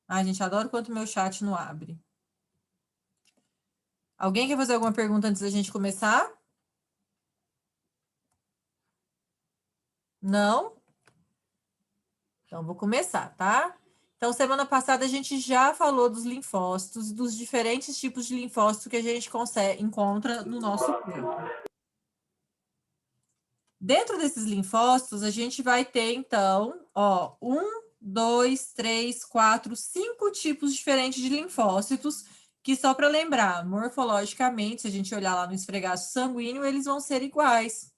Ai, gente, adoro quando o meu chat não abre. Alguém quer fazer alguma pergunta antes da gente começar? Não? Então, vou começar, tá? Então, semana passada a gente já falou dos linfócitos, dos diferentes tipos de linfócito que a gente encontra no nosso corpo. Dentro desses linfócitos, a gente vai ter, então, ó, 2, 3, 4, 5 tipos diferentes de linfócitos, que só para lembrar, morfologicamente, se a gente olhar lá no esfregaço sanguíneo, eles vão ser iguais.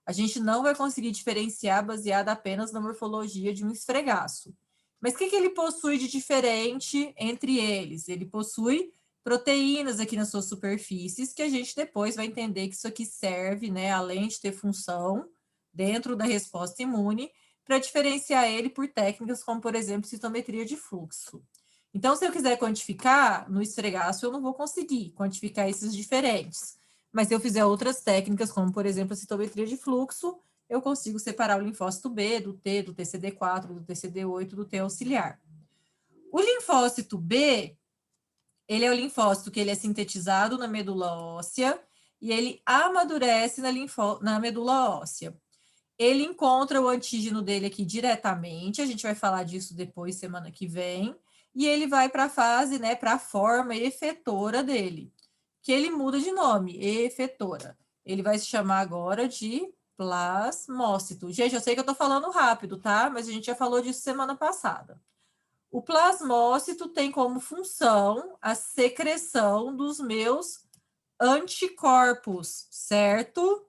A gente não vai conseguir diferenciar baseado apenas na morfologia de um esfregaço. Mas o que ele possui de diferente entre eles? Ele possui proteínas aqui nas suas superfícies, que a gente depois vai entender que isso aqui serve, né, além de ter função dentro da resposta imune, para diferenciar ele por técnicas como, por exemplo, citometria de fluxo. Então, se eu quiser quantificar no esfregaço, eu não vou conseguir quantificar esses diferentes. Mas se eu fizer outras técnicas, como, por exemplo, a citometria de fluxo, eu consigo separar o linfócito B do T, do TCD4, do TCD8, do T auxiliar. O linfócito B, ele é o linfócito que ele é sintetizado na medula óssea e ele amadurece na medula óssea. Ele encontra o antígeno dele aqui diretamente, a gente vai falar disso depois, semana que vem, e ele vai para a fase, né, para a forma efetora dele, que ele muda de nome, efetora. Ele vai se chamar agora de plasmócito. Gente, eu sei que eu estou falando rápido, tá? Mas a gente já falou disso semana passada. O plasmócito tem como função a secreção dos meus anticorpos, certo?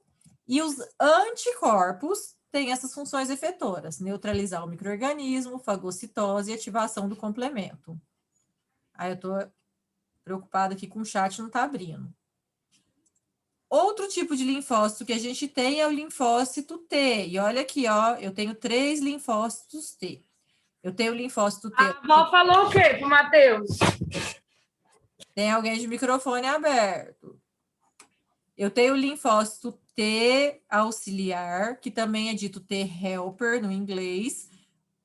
E os anticorpos têm essas funções efetoras: neutralizar o micro-organismo, fagocitose e ativação do complemento. Aí eu estou preocupada aqui com o chat, não está abrindo. Outro tipo de linfócito que a gente tem é o linfócito T. E olha aqui, ó, eu tenho 3 linfócitos T. Eu tenho o linfócito T. A avó falou o quê pro Matheus? Tem alguém de microfone aberto. Eu tenho o linfócito T auxiliar, que também é dito T helper no inglês,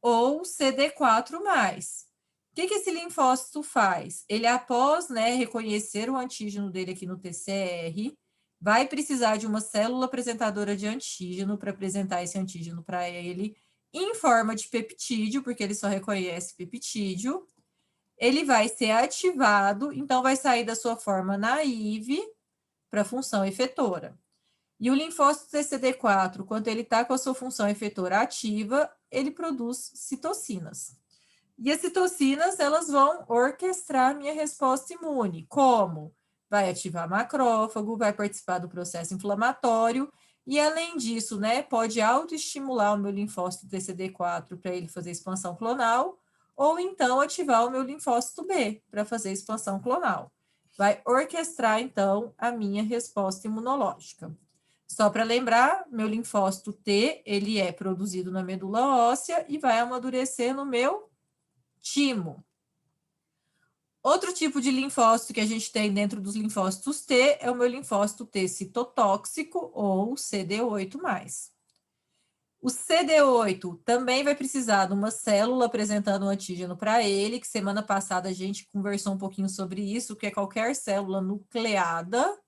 ou CD4+. O que esse linfócito faz? Ele, após, né, reconhecer o antígeno dele aqui no TCR, vai precisar de uma célula apresentadora de antígeno para apresentar esse antígeno para ele em forma de peptídeo, porque ele só reconhece peptídeo. Ele vai ser ativado, então vai sair da sua forma naive para a função efetora. E o linfócito TCD4, quando ele está com a sua função efetora ativa, ele produz citocinas. E as citocinas, elas vão orquestrar a minha resposta imune. Como? Vai ativar macrófago, vai participar do processo inflamatório, e além disso, né, pode autoestimular o meu linfócito TCD4 para ele fazer expansão clonal, ou então ativar o meu linfócito B para fazer expansão clonal. Vai orquestrar, então, a minha resposta imunológica. Só para lembrar, meu linfócito T, ele é produzido na medula óssea e vai amadurecer no meu timo. Outro tipo de linfócito que a gente tem dentro dos linfócitos T é o meu linfócito T citotóxico ou CD8+. O CD8 também vai precisar de uma célula apresentando um antígeno para ele, que semana passada a gente conversou um pouquinho sobre isso, que é qualquer célula nucleada,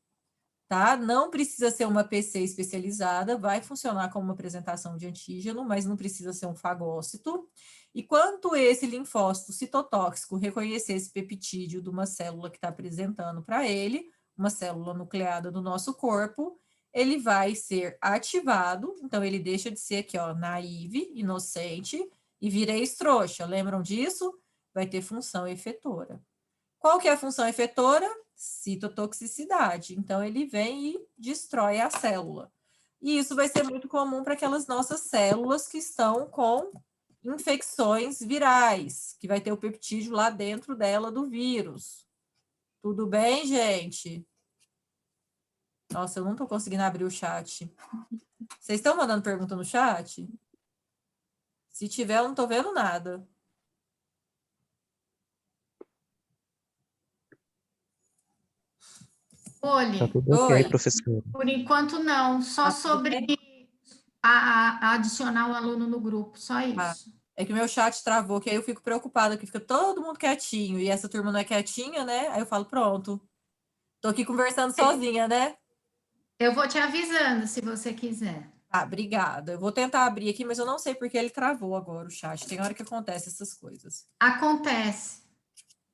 tá? Não precisa ser uma PC especializada, vai funcionar como uma apresentação de antígeno, mas não precisa ser um fagócito. E quanto esse linfócito citotóxico reconhecer esse peptídeo de uma célula que está apresentando para ele, uma célula nucleada do nosso corpo, ele vai ser ativado, então ele deixa de ser aqui, ó, naive, inocente, e vira ex-trouxa. Lembram disso? Vai ter função efetora. Qual que é a função efetora? Citotoxicidade. Então, ele vem e destrói a célula. E isso vai ser muito comum para aquelas nossas células que estão com infecções virais, que vai ter o peptídeo lá dentro dela do vírus. Tudo bem, gente? Nossa, eu não estou conseguindo abrir o chat. Vocês estão mandando pergunta no chat? Se tiver, eu não estou vendo nada. Olhe, Tá tudo ok, professor. por enquanto não, só sobre adicionar o aluno no grupo, só isso. É que o meu chat travou, que aí eu fico preocupada, que fica todo mundo quietinho, e essa turma não é quietinha, né? Aí eu falo, pronto, tô aqui conversando sozinha, né? Eu vou te avisando se você quiser. Ah, obrigada. Eu vou tentar abrir aqui, mas eu não sei porque ele travou agora o chat. Tem hora que acontece essas coisas. Acontece.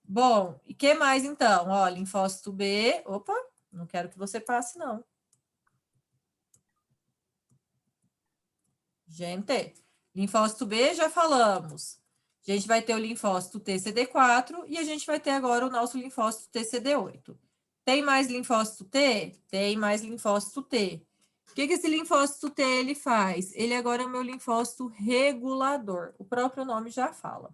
Bom, e que mais então? Ó, linfócito B. Opa, não quero que você passe, não. Gente, linfócito B já falamos. A gente vai ter o linfócito TCD4 e a gente vai ter agora o nosso linfócito TCD8. Tem mais linfócito T? Tem mais linfócito T. O que esse linfócito T ele faz? Ele agora é o meu linfócito regulador. O próprio nome já fala.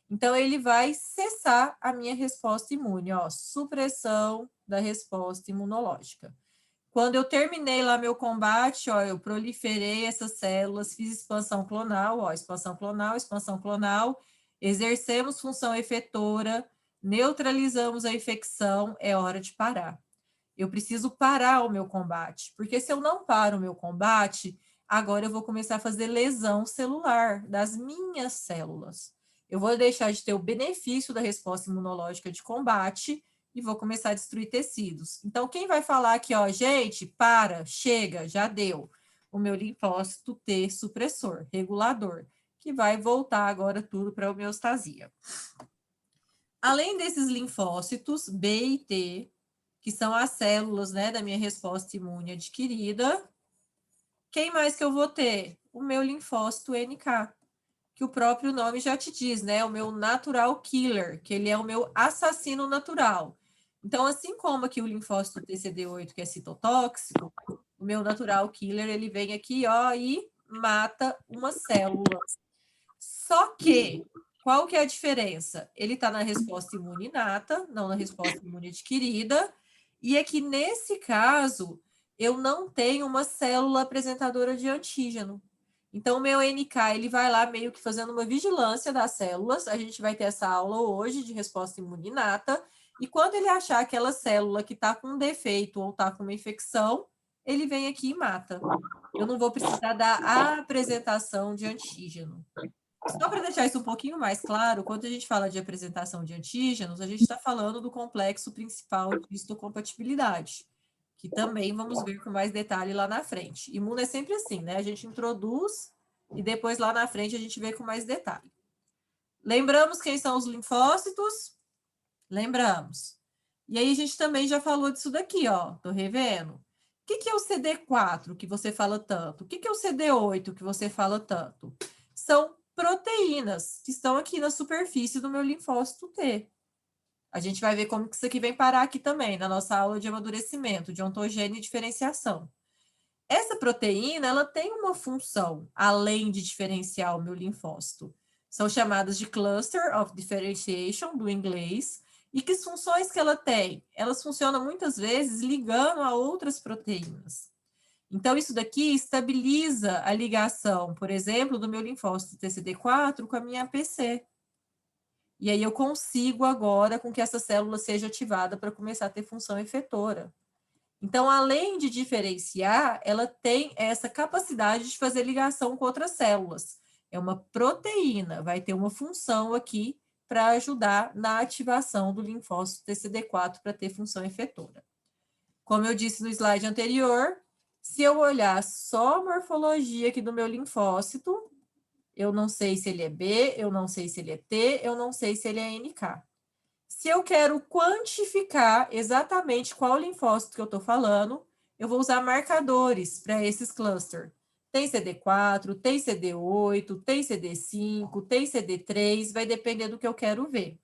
Então, ele vai cessar a minha resposta imune, ó, supressão da resposta imunológica. Quando eu terminei lá meu combate, ó, eu proliferei essas células, fiz expansão clonal, ó, expansão clonal, exercemos função efetora, neutralizamos a infecção, é hora de parar. Eu preciso parar o meu combate, porque se eu não paro o meu combate, agora eu vou começar a fazer lesão celular das minhas células. Eu vou deixar de ter o benefício da resposta imunológica de combate e vou começar a destruir tecidos. Então, quem vai falar aqui, ó, gente, para, chega, já deu. O meu linfócito T supressor, regulador, que vai voltar agora tudo para a homeostasia. Além desses linfócitos B e T, que são as células, né, da minha resposta imune adquirida, quem mais que eu vou ter? O meu linfócito NK, que o próprio nome já te diz, né? O meu natural killer, que ele é o meu assassino natural. Então, assim como aqui o linfócito TCD8, que é citotóxico, o meu natural killer, ele vem aqui, ó, e mata uma célula. Só que, qual que é a diferença? Ele está na resposta imune inata, não na resposta imune adquirida, e é que nesse caso, eu não tenho uma célula apresentadora de antígeno. Então, o meu NK, ele vai lá meio que fazendo uma vigilância das células. A gente vai ter essa aula hoje de resposta imune inata. E quando ele achar aquela célula que está com um defeito ou está com uma infecção, ele vem aqui e mata. Eu não vou precisar da apresentação de antígeno. Só para deixar isso um pouquinho mais claro, quando a gente fala de apresentação de antígenos, a gente está falando do complexo principal de histocompatibilidade, que também vamos ver com mais detalhe lá na frente. Imuno é sempre assim, né? A gente introduz e depois lá na frente a gente vê com mais detalhe. Lembramos quem são os linfócitos? Lembramos. E aí a gente também já falou disso daqui, ó. Tô revendo. O que é o CD4 que você fala tanto? O que é o CD8 que você fala tanto? São proteínas que estão aqui na superfície do meu linfócito T. A gente vai ver como que isso aqui vem parar aqui também, na nossa aula de amadurecimento, de ontogênese e diferenciação. Essa proteína, ela tem uma função, além de diferenciar o meu linfócito. São chamadas de cluster of differentiation, do inglês. E que funções que ela tem? Elas funcionam muitas vezes ligando a outras proteínas. Então, isso daqui estabiliza a ligação, por exemplo, do meu linfócito TCD4 com a minha APC. E aí eu consigo agora com que essa célula seja ativada para começar a ter função efetora. Então, além de diferenciar, ela tem essa capacidade de fazer ligação com outras células. É uma proteína, vai ter uma função aqui para ajudar na ativação do linfócito TCD4 para ter função efetora. Como eu disse no slide anterior, se eu olhar só a morfologia aqui do meu linfócito, eu não sei se ele é B, eu não sei se ele é T, eu não sei se ele é NK. Se eu quero quantificar exatamente qual linfócito que eu estou falando, eu vou usar marcadores para esses clusters. Tem CD4, tem CD8, tem CD5, tem CD3, vai depender do que eu quero ver.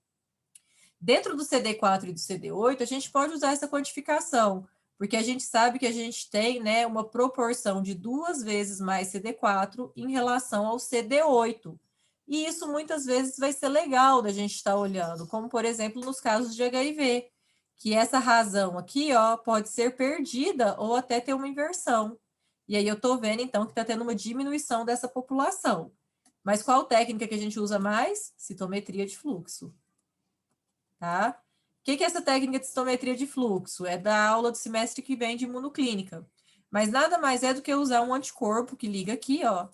Dentro do CD4 e do CD8, a gente pode usar essa quantificação, porque a gente sabe que a gente tem, né, uma proporção de 2 vezes mais CD4 em relação ao CD8. E isso muitas vezes vai ser legal da gente estar olhando, como por exemplo nos casos de HIV, que essa razão aqui, ó, pode ser perdida ou até ter uma inversão. E aí eu estou vendo então que está tendo uma diminuição dessa população. Mas qual técnica que a gente usa mais? Citometria de fluxo. Tá? O que é essa técnica de citometria de fluxo? É da aula do semestre que vem de imunoclínica. Mas nada mais é do que usar um anticorpo que liga aqui, ó,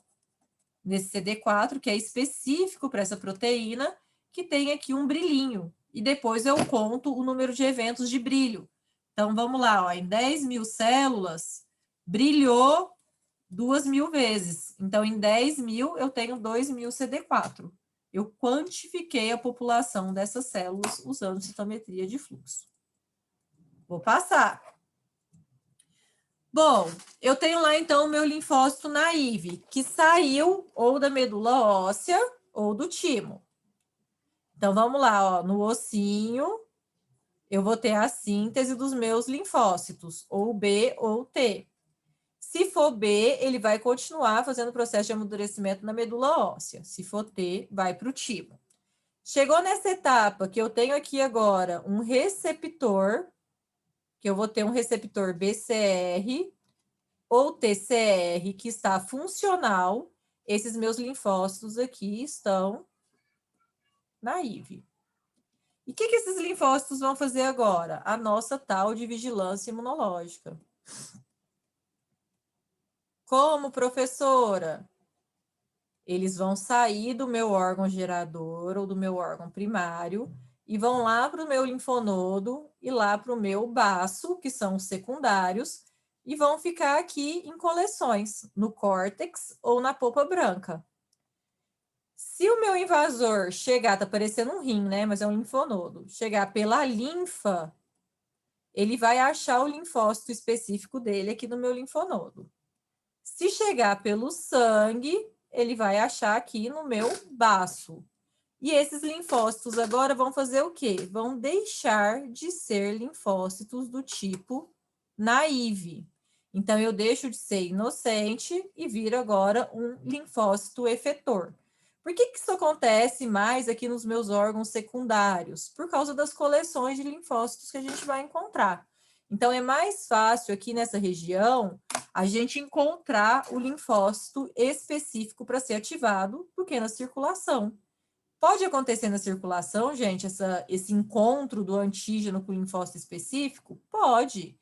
nesse CD4, que é específico para essa proteína, que tem aqui um brilhinho. E depois eu conto o número de eventos de brilho. Então, vamos lá, ó, em 10.000 células, brilhou 2.000 vezes. Então, em 10.000, eu tenho 2.000 CD4. Eu quantifiquei a população dessas células usando citometria de fluxo. Vou passar. Bom, eu tenho lá, então, o meu linfócito naive, que saiu ou da medula óssea ou do timo. Então, vamos lá, ó, no ossinho, eu vou ter a síntese dos meus linfócitos, ou B ou T. Se for B, ele vai continuar fazendo o processo de amadurecimento na medula óssea. Se for T, vai para o timo. Chegou nessa etapa que eu tenho aqui agora um receptor, que eu vou ter um receptor BCR ou TCR que está funcional. Esses meus linfócitos aqui estão naive. E o que esses linfócitos vão fazer agora? A nossa tal de vigilância imunológica. Como, professora? Eles vão sair do meu órgão gerador ou do meu órgão primário e vão lá para o meu linfonodo e lá para o meu baço, que são os secundários, e vão ficar aqui em coleções, no córtex ou na polpa branca. Se o meu invasor chegar, tá parecendo um rim, né? Mas é um linfonodo. Chegar pela linfa, ele vai achar o linfócito específico dele aqui no meu linfonodo. Se chegar pelo sangue, ele vai achar aqui no meu baço. E esses linfócitos agora vão fazer o quê? Vão deixar de ser linfócitos do tipo naive. Então, eu deixo de ser inocente e viro agora um linfócito efetor. Por que isso acontece mais aqui nos meus órgãos secundários? Por causa das coleções de linfócitos que a gente vai encontrar. Então, é mais fácil aqui nessa região a gente encontrar o linfócito específico para ser ativado do que na circulação. Pode acontecer na circulação, gente, esse encontro do antígeno com o linfócito específico? Pode,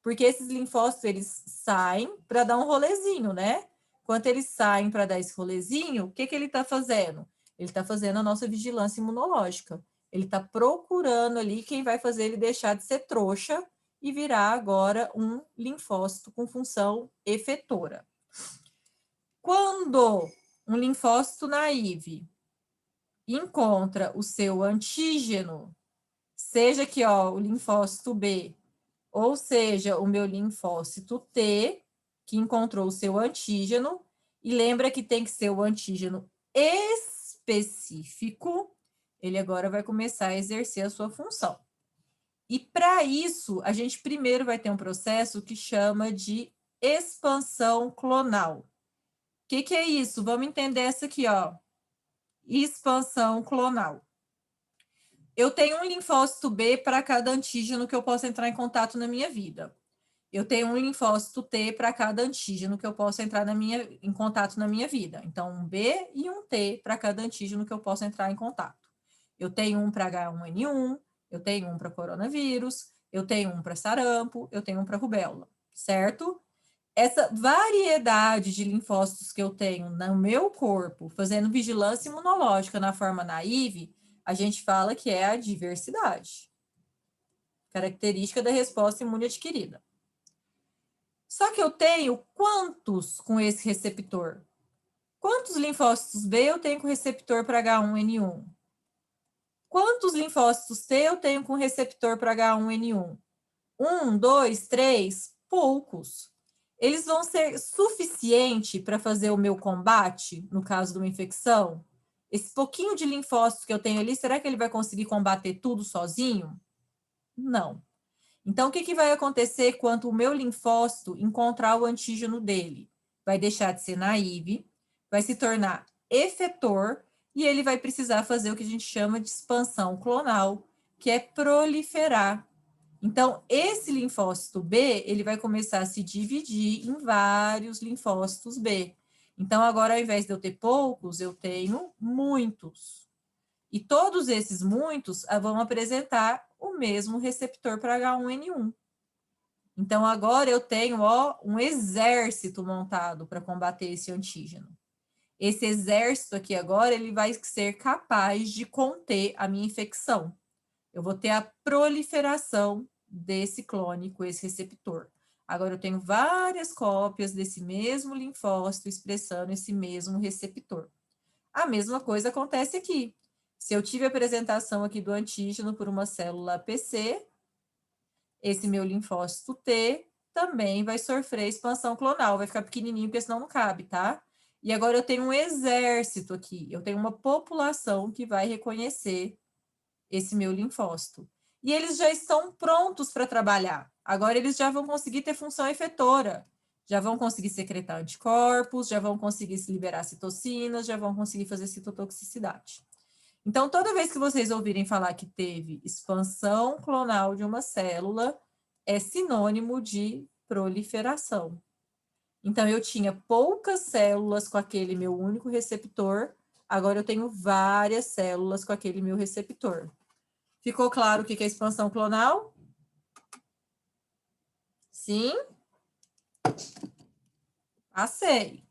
porque esses linfócitos, eles saem para dar um rolezinho, né? Quando eles saem para dar esse rolezinho, o que ele está fazendo? Ele está fazendo a nossa vigilância imunológica. Ele está procurando ali quem vai fazer ele deixar de ser trouxa e virar agora um linfócito com função efetora. Quando um linfócito naive encontra o seu antígeno, seja aqui, ó, o linfócito B, ou seja, o meu linfócito T, que encontrou o seu antígeno, e lembra que tem que ser o antígeno específico, ele agora vai começar a exercer a sua função. E para isso, a gente primeiro vai ter um processo que chama de expansão clonal. O que é isso? Vamos entender essa aqui, ó. Expansão clonal. Eu tenho um linfócito B para cada antígeno que eu posso entrar em contato na minha vida. Eu tenho um linfócito T para cada antígeno que eu posso entrar em contato na minha vida. Então, um B e um T para cada antígeno que eu posso entrar em contato. Eu tenho um para H1N1, eu tenho um para coronavírus, eu tenho um para sarampo, eu tenho um para rubéola, certo? Essa variedade de linfócitos que eu tenho no meu corpo, fazendo vigilância imunológica na forma naive, a gente fala que é a diversidade, característica da resposta imune adquirida. Só que eu tenho quantos com esse receptor? Quantos linfócitos B eu tenho com receptor para H1N1? Quantos linfócitos T eu tenho com receptor para H1N1? 1, 2, 3? Poucos. Eles vão ser suficiente para fazer o meu combate, no caso de uma infecção? Esse pouquinho de linfócitos que eu tenho ali, será que ele vai conseguir combater tudo sozinho? Não. Então, o que vai acontecer quando o meu linfócito encontrar o antígeno dele? Vai deixar de ser naive, vai se tornar efetor e ele vai precisar fazer o que a gente chama de expansão clonal, que é proliferar. Então, esse linfócito B, ele vai começar a se dividir em vários linfócitos B. Então, agora, ao invés de eu ter poucos, eu tenho muitos. E todos esses muitos vão apresentar o mesmo receptor para H1N1. Então, agora eu tenho, ó, um exército montado para combater esse antígeno. esse exército aqui agora, ele vai ser capaz de conter a minha infecção. Eu vou ter a proliferação desse clone com esse receptor. Agora, eu tenho várias cópias desse mesmo linfócito expressando esse mesmo receptor. A mesma coisa acontece aqui. Se eu tive a apresentação aqui do antígeno por uma célula PC, esse meu linfócito T também vai sofrer expansão clonal, vai ficar pequenininho, porque senão não cabe, tá? E agora eu tenho um exército aqui, eu tenho uma população que vai reconhecer esse meu linfócito. E eles já estão prontos para trabalhar. Agora eles já vão conseguir ter função efetora, já vão conseguir secretar anticorpos, já vão conseguir liberar citocinas, já vão conseguir fazer citotoxicidade. Então, toda vez que vocês ouvirem falar que teve expansão clonal de uma célula, é sinônimo de proliferação. Então, eu tinha poucas células com aquele meu único receptor, agora eu tenho várias células com aquele meu receptor. Ficou claro o que é expansão clonal? Sim? Passei.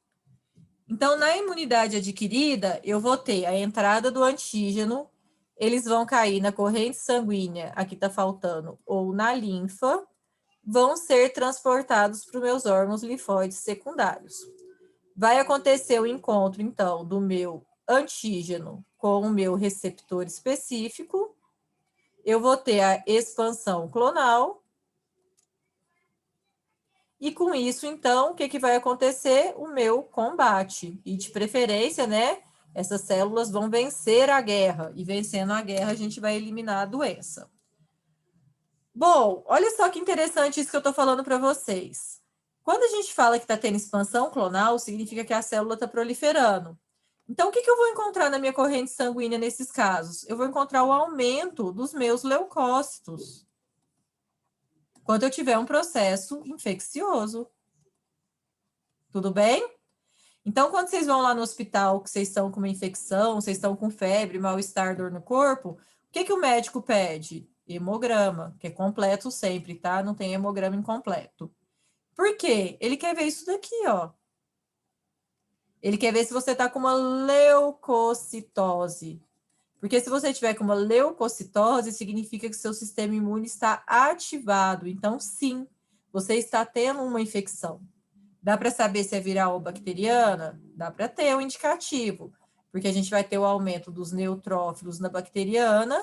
Então, na imunidade adquirida, eu vou ter a entrada do antígeno, eles vão cair na corrente sanguínea, aqui está faltando, ou na linfa, vão ser transportados para os meus órgãos linfóides secundários. Vai acontecer o encontro, então, do meu antígeno com o meu receptor específico, eu vou ter a expansão clonal, e com isso, então, o que vai acontecer? O meu combate. E de preferência, né? Essas células vão vencer a guerra. E vencendo a guerra, a gente vai eliminar a doença. Bom, olha só que interessante isso que eu estou falando para vocês. Quando a gente fala que está tendo expansão clonal, significa que a célula está proliferando. Então, o que eu vou encontrar na minha corrente sanguínea nesses casos? Eu vou encontrar o aumento dos meus leucócitos. Quando eu tiver um processo infeccioso. Tudo bem? Então, quando vocês vão lá no hospital, que vocês estão com uma infecção, vocês estão com febre, mal-estar, dor no corpo, o que o médico pede? Hemograma, que é completo sempre, tá? Não tem hemograma incompleto. Por quê? Ele quer ver isso daqui, ó. Ele quer ver se você tá com uma leucocitose. Porque se você tiver com uma leucocitose, significa que seu sistema imune está ativado. Então, sim, você está tendo uma infecção. Dá para saber se é viral ou bacteriana? Dá para ter um indicativo, porque a gente vai ter o aumento dos neutrófilos na bacteriana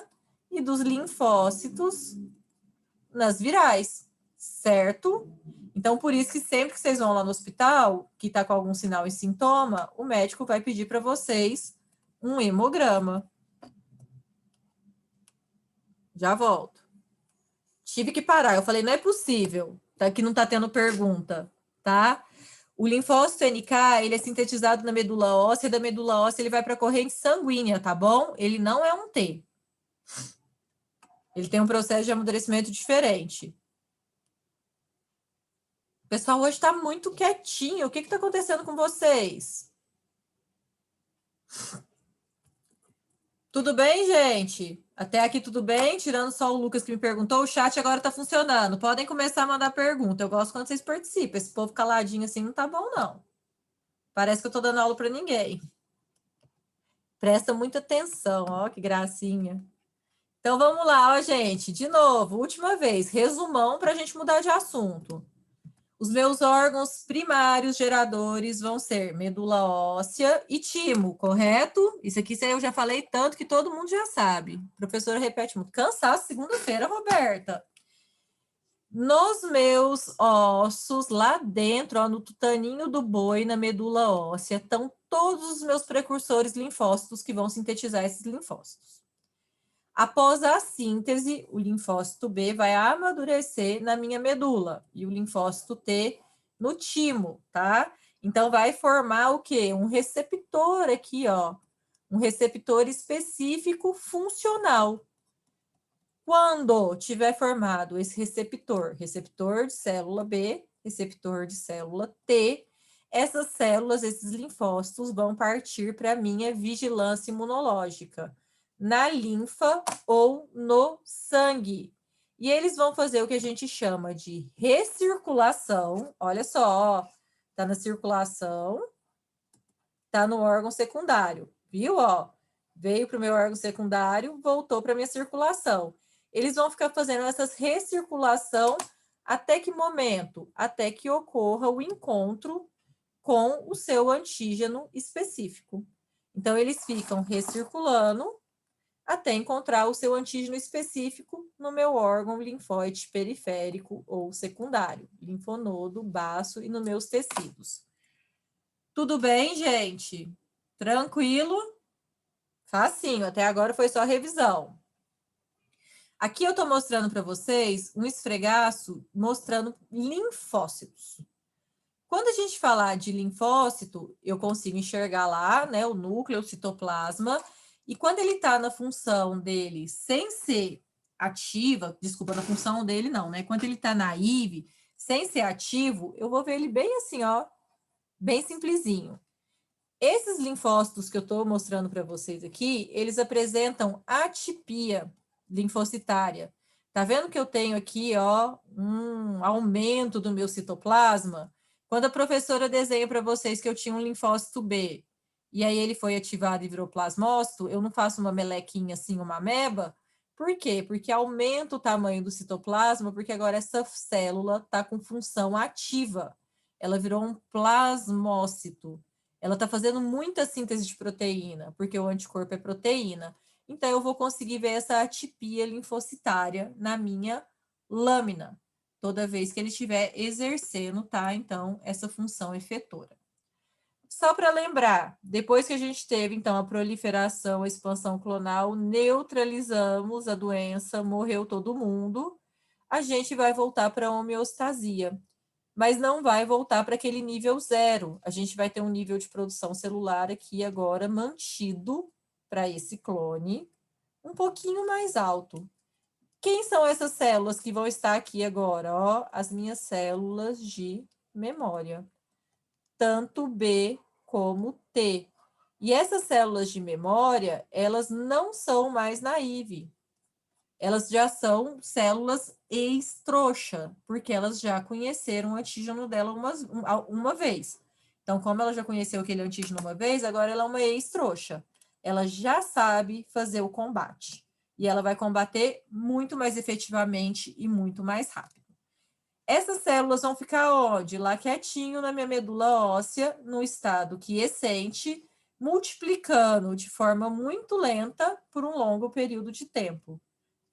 e dos linfócitos nas virais, certo? Então, por isso que sempre que vocês vão lá no hospital, que está com algum sinal e sintoma, o médico vai pedir para vocês um hemograma. Já volto. Tive que parar. Eu falei, não é possível, tá? Que não está tendo pergunta, tá? O linfócito NK, ele é sintetizado na medula óssea, da medula óssea ele vai para a corrente sanguínea, tá bom? Ele não é um T. Ele tem um processo de amadurecimento diferente. O pessoal hoje está muito quietinho. O que está acontecendo com vocês? Tudo bem, gente? Até aqui tudo bem? Tirando só o Lucas que me perguntou, o chat agora está funcionando. Podem começar a mandar pergunta. Eu gosto quando vocês participam. Esse povo caladinho assim não tá bom, não. Parece que eu estou dando aula para ninguém. Presta muita atenção, ó, que gracinha. Então, vamos lá, ó, gente. De novo, última vez, resumão para a gente mudar de assunto. Os meus órgãos primários geradores vão ser medula óssea e timo, correto? Isso aqui eu já falei tanto que todo mundo já sabe. A professora repete muito. Cansaço, segunda-feira, Roberta. Nos meus ossos, lá dentro, ó, no tutaninho do boi, na medula óssea, estão todos os meus precursores linfócitos que vão sintetizar esses linfócitos. Após a síntese, o linfócito B vai amadurecer na minha medula e o linfócito T no timo, tá? Então, vai formar o quê? Um receptor aqui, ó. Um receptor específico funcional. Quando tiver formado esse receptor, receptor de célula B, receptor de célula T, essas células, esses linfócitos vão partir para a minha vigilância imunológica, na linfa ou no sangue. E eles vão fazer o que a gente chama de recirculação. Olha só, está na circulação. está no órgão secundário, viu? Ó, veio para o meu órgão secundário, voltou para a minha circulação. Eles vão ficar fazendo essas recirculação até que momento? Até que ocorra o encontro com o seu antígeno específico. Então, eles ficam recirculando até encontrar o seu antígeno específico no meu órgão linfóide periférico ou secundário, linfonodo, baço e nos meus tecidos. Tudo bem, gente? Tranquilo? Facinho, até agora foi só revisão. Aqui eu estou mostrando para vocês um esfregaço mostrando linfócitos. Quando a gente falar de linfócito, eu consigo enxergar lá, né, o núcleo, o citoplasma, e quando ele está na função dele sem ser ativa, desculpa, na função dele não, né? Quando ele está naive, sem ser ativo, eu vou ver ele bem assim, ó, bem simplesinho. Esses linfócitos que eu estou mostrando para vocês aqui, eles apresentam atipia linfocitária. Tá vendo que eu tenho aqui, ó, um aumento do meu citoplasma? Quando a professora desenha para vocês que eu tinha um linfócito B, e aí ele foi ativado e virou plasmócito, eu não faço uma melequinha assim, uma ameba. Por quê? Porque aumenta o tamanho do citoplasma, porque agora essa célula está com função ativa. Ela virou um plasmócito. Ela está fazendo muita síntese de proteína, porque o anticorpo é proteína. Então, eu vou conseguir ver essa atipia linfocitária na minha lâmina, toda vez que ele estiver exercendo, tá? Então, essa função efetora. Só para lembrar, depois que a gente teve, então, a proliferação, a expansão clonal, neutralizamos a doença, morreu todo mundo, a gente vai voltar para a homeostasia. Mas não vai voltar para aquele nível zero. A gente vai ter um nível de produção celular aqui agora mantido para esse clone um pouquinho mais alto. Quem são essas células que vão estar aqui agora? Ó, as minhas células de memória, tanto B como T. E essas células de memória, elas não são mais naive. Elas já são células ex-trouxa, porque elas já conheceram o antígeno dela uma vez. Então, como ela já conheceu aquele antígeno uma vez, agora ela é uma ex-trouxa. Ela já sabe fazer o combate. E ela vai combater muito mais efetivamente e muito mais rápido. Essas células vão ficar onde? Lá quietinho na minha medula óssea, no estado quiescente, multiplicando de forma muito lenta por um longo período de tempo.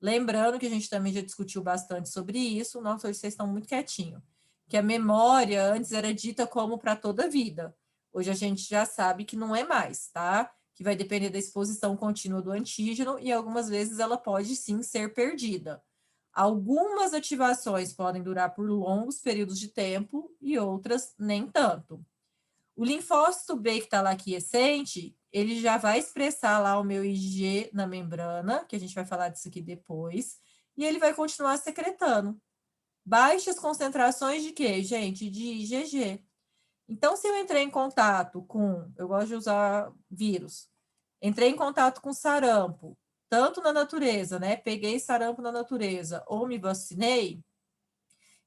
Lembrando que a gente também já discutiu bastante sobre isso, nossa, hoje vocês estão muito quietinhos, que a memória antes era dita como para toda a vida. Hoje a gente já sabe que não é mais, tá? Que vai depender da exposição contínua do antígeno e algumas vezes ela pode sim ser perdida. Algumas ativações podem durar por longos períodos de tempo e outras nem tanto. O linfócito B que está lá quiescente, ele já vai expressar lá o meu IgG na membrana, que a gente vai falar disso aqui depois, e ele vai continuar secretando. Baixas concentrações de quê, gente? De IgG. Então, se eu entrei em contato com, eu gosto de usar vírus, entrei em contato com sarampo, tanto na natureza, né? Peguei sarampo na natureza, ou me vacinei,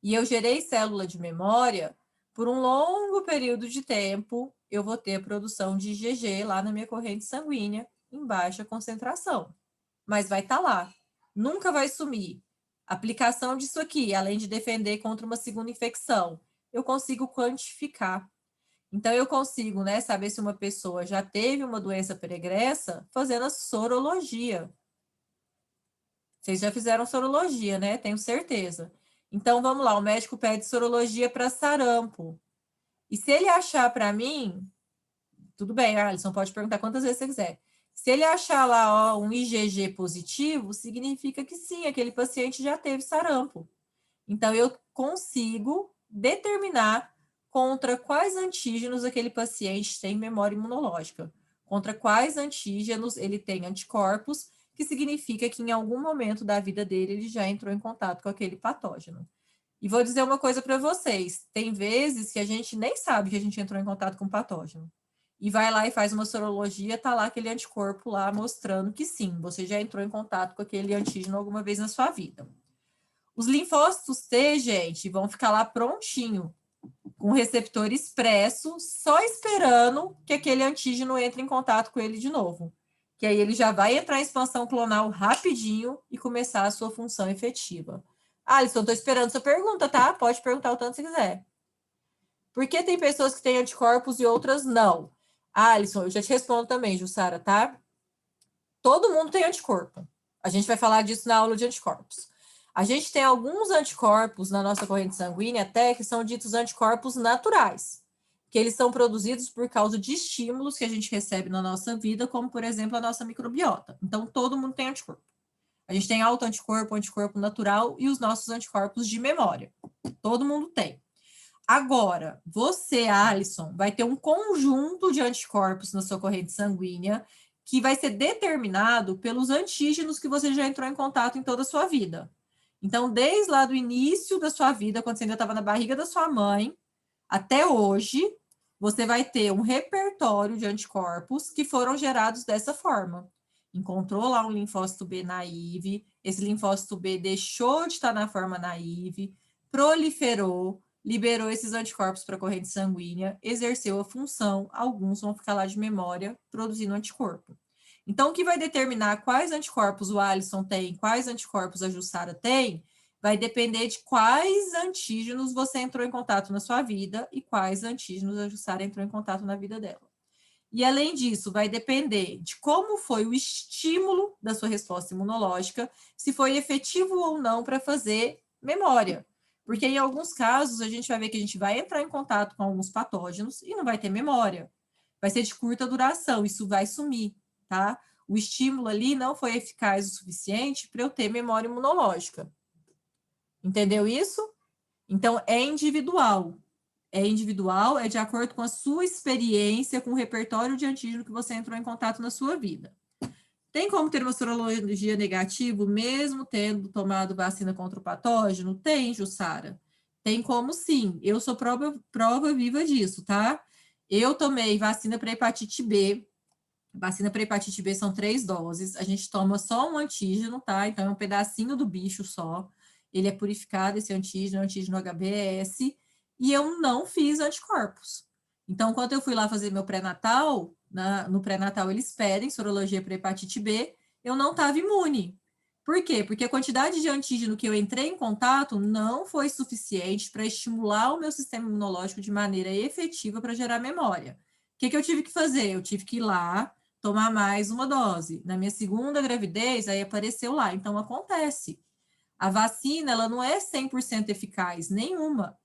e eu gerei célula de memória, por um longo período de tempo, eu vou ter a produção de IgG lá na minha corrente sanguínea, em baixa concentração. Mas vai estar lá, nunca vai sumir. Aplicação disso aqui, além de defender contra uma segunda infecção, eu consigo quantificar. Então, eu consigo, né, saber se uma pessoa já teve uma doença pregressa fazendo a sorologia. Vocês já fizeram sorologia, né? Tenho certeza. Então, vamos lá, o médico pede sorologia para sarampo. E se ele achar para mim, tudo bem, Alisson, pode perguntar quantas vezes você quiser. Se ele achar lá ó, um IgG positivo, significa que sim, aquele paciente já teve sarampo. Então, eu consigo determinar contra quais antígenos aquele paciente tem memória imunológica, contra quais antígenos ele tem anticorpos, que significa que em algum momento da vida dele ele já entrou em contato com aquele patógeno. E vou dizer uma coisa para vocês, tem vezes que a gente nem sabe que a gente entrou em contato com o patógeno. E vai lá e faz uma sorologia, tá lá aquele anticorpo lá mostrando que sim, você já entrou em contato com aquele antígeno alguma vez na sua vida. Os linfócitos T, gente, vão ficar lá prontinho com receptor expresso, só esperando que aquele antígeno entre em contato com ele de novo. Que aí ele já vai entrar em expansão clonal rapidinho e começar a sua função efetiva. Alisson, estou esperando sua pergunta, tá? Pode perguntar o tanto que você quiser. Por que tem pessoas que têm anticorpos e outras não? Alisson, eu já te respondo também, Jussara, tá? Todo mundo tem anticorpo. A gente vai falar disso na aula de anticorpos. A gente tem alguns anticorpos na nossa corrente sanguínea até que são ditos anticorpos naturais, que eles são produzidos por causa de estímulos que a gente recebe na nossa vida, como, por exemplo, a nossa microbiota. Então, todo mundo tem anticorpo. A gente tem autoanticorpo, anticorpo natural e os nossos anticorpos de memória. Todo mundo tem. Agora, você, Alisson, vai ter um conjunto de anticorpos na sua corrente sanguínea que vai ser determinado pelos antígenos que você já entrou em contato em toda a sua vida. Então, desde lá do início da sua vida, quando você ainda estava na barriga da sua mãe, até hoje, você vai ter um repertório de anticorpos que foram gerados dessa forma. Encontrou lá um linfócito B naive, esse linfócito B deixou de estar na forma naive, proliferou, liberou esses anticorpos para a corrente sanguínea, exerceu a função, alguns vão ficar lá de memória, produzindo anticorpo. Então, o que vai determinar quais anticorpos o Alisson tem, quais anticorpos a Jussara tem, vai depender de quais antígenos você entrou em contato na sua vida e quais antígenos a Jussara entrou em contato na vida dela. E, além disso, vai depender de como foi o estímulo da sua resposta imunológica, se foi efetivo ou não para fazer memória. Porque, em alguns casos, a gente vai ver que a gente vai entrar em contato com alguns patógenos e não vai ter memória. Vai ser de curta duração, isso vai sumir, tá? O estímulo ali não foi eficaz o suficiente para eu ter memória imunológica. Entendeu isso? Então, é individual. É individual, é de acordo com a sua experiência, com o repertório de antígeno que você entrou em contato na sua vida. Tem como ter uma sorologia negativa, mesmo tendo tomado vacina contra o patógeno? Tem, Jussara. Tem como sim. Eu sou prova viva disso, tá? Eu tomei vacina para hepatite B. Vacina para hepatite B são 3 doses. A gente toma só um antígeno, tá? Então, é um pedacinho do bicho só. Ele é purificado, esse antígeno HBS. E eu não fiz anticorpos. Então, quando eu fui lá fazer meu pré-natal, no pré-natal eles pedem sorologia para hepatite B, eu não estava imune. Por quê? Porque a quantidade de antígeno que eu entrei em contato não foi suficiente para estimular o meu sistema imunológico de maneira efetiva para gerar memória. O que eu tive que fazer? Eu tive que ir lá, tomar mais uma dose. Na minha segunda gravidez, aí apareceu lá. Então, acontece. A vacina, ela não é 100% eficaz, nenhuma.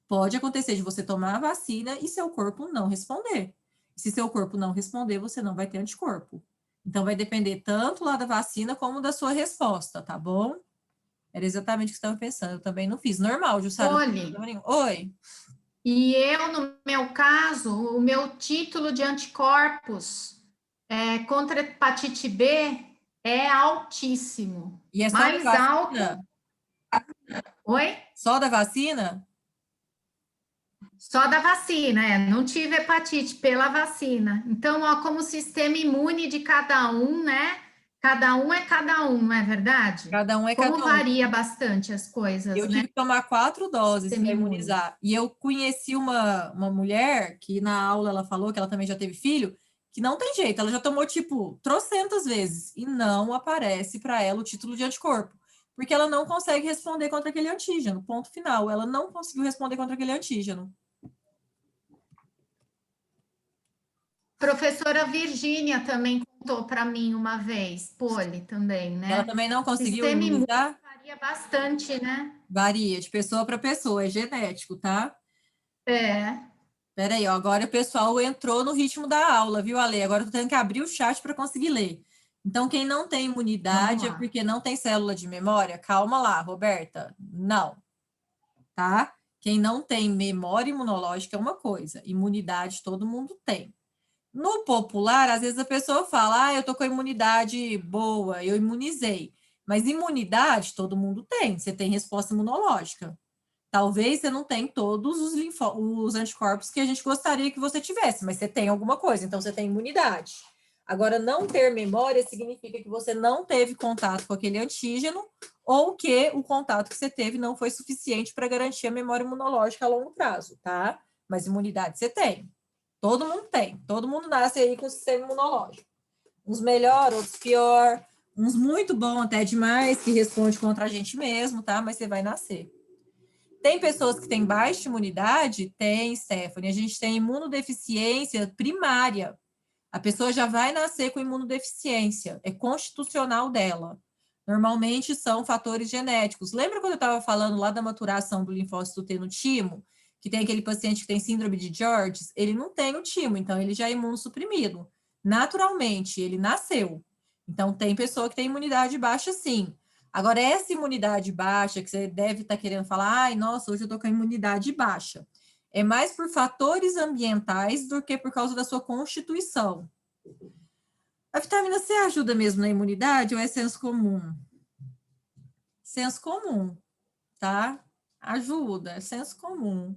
Pode acontecer de você tomar a vacina e seu corpo não responder. Se seu corpo não responder, você não vai ter anticorpo. Então, vai depender tanto lá da vacina como da sua resposta, tá bom? Era exatamente o que você estava pensando. Eu também não fiz. Normal, Jussara. Oi. E eu, no meu caso, o meu título de anticorpos contra hepatite B é altíssimo. E é só mais da alto. vacina? Oi? Só da vacina? Só da vacina, não tive hepatite pela vacina. Então, ó, como o sistema imune de cada um, né? Cada um é cada um, não é verdade? Cada um é Como cada um. varia bastante as coisas, Eu né? tive que tomar 4 doses para Sistema imune. imunizar. E eu conheci uma mulher que na aula ela falou que ela também já teve filho, que não tem jeito, ela já tomou tipo trocentas vezes e não aparece para ela o título de anticorpo, porque ela não consegue responder contra aquele antígeno. Ponto final. Ela não conseguiu responder contra aquele antígeno. Professora Virgínia também contou para mim uma vez, Poli também, né? Ela também não conseguiu Sistema imunizar? imune varia bastante, né? Varia de pessoa para pessoa, é genético, tá? É. Peraí, ó, agora o pessoal entrou no ritmo da aula, viu, Ale? Agora eu tô tendo que abrir o chat para conseguir ler. Então, quem não tem imunidade é porque não tem célula de memória? Calma lá, Roberta. Não, tá? Quem não tem memória imunológica é uma coisa, imunidade todo mundo tem. No popular, às vezes a pessoa fala, eu tô com a imunidade boa, eu imunizei. Mas imunidade todo mundo tem, você tem resposta imunológica. Talvez você não tenha todos os anticorpos que a gente gostaria que você tivesse, mas você tem alguma coisa, então você tem imunidade. Agora, não ter memória significa que você não teve contato com aquele antígeno ou que o contato que você teve não foi suficiente para garantir a memória imunológica a longo prazo, tá? Mas imunidade você tem. Todo mundo tem. Todo mundo nasce aí com o sistema imunológico. Uns melhor, outros pior, uns muito bom até demais, que responde contra a gente mesmo, tá? Mas você vai nascer. Tem pessoas que têm baixa imunidade? Tem, Stephanie. A gente tem imunodeficiência primária. A pessoa já vai nascer com imunodeficiência. É constitucional dela. Normalmente são fatores genéticos. Lembra quando eu estava falando lá da maturação do linfócito T no timo? Que tem aquele paciente que tem síndrome de Georges? Ele não tem o timo, então ele já é imunossuprimido. Naturalmente, ele nasceu. Então, tem pessoa que tem imunidade baixa, sim. Agora, essa imunidade baixa, que você deve estar querendo falar, ai, nossa, hoje eu estou com a imunidade baixa. É mais por fatores ambientais do que por causa da sua constituição. A vitamina C ajuda mesmo na imunidade ou é senso comum? Senso comum, tá? Ajuda, é senso comum.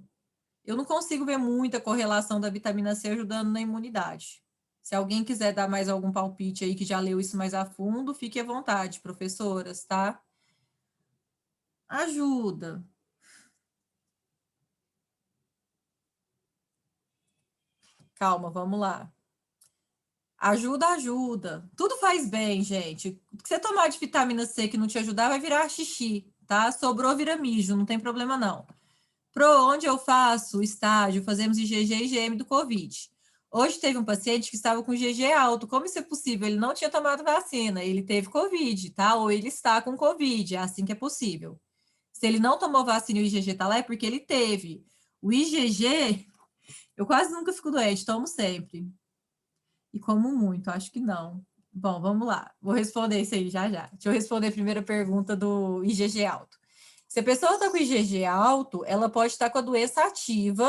Eu não consigo ver muita correlação da vitamina C ajudando na imunidade. Se alguém quiser dar mais algum palpite aí que já leu isso mais a fundo, fique à vontade, professoras, tá? Ajuda. Calma, vamos lá. Ajuda, ajuda. Tudo faz bem, gente. O que você tomar de vitamina C que não te ajudar vai virar xixi, tá? Sobrou, vira mijo, não tem problema não. Pro onde eu faço estágio, fazemos IgG e IgM do Covid. Hoje teve um paciente que estava com IgG alto. Como isso é possível? Ele não tinha tomado vacina, ele teve Covid, tá? Ou ele está com Covid, é assim que é possível. Se ele não tomou vacina e o IgG tá lá, é porque ele teve. O IgG, eu quase nunca fico doente, tomo sempre. E como muito, acho que não. Bom, vamos lá. Vou responder isso aí já já. Deixa eu responder a primeira pergunta do IgG alto. Se a pessoa está com IgG alto, ela pode estar com a doença ativa,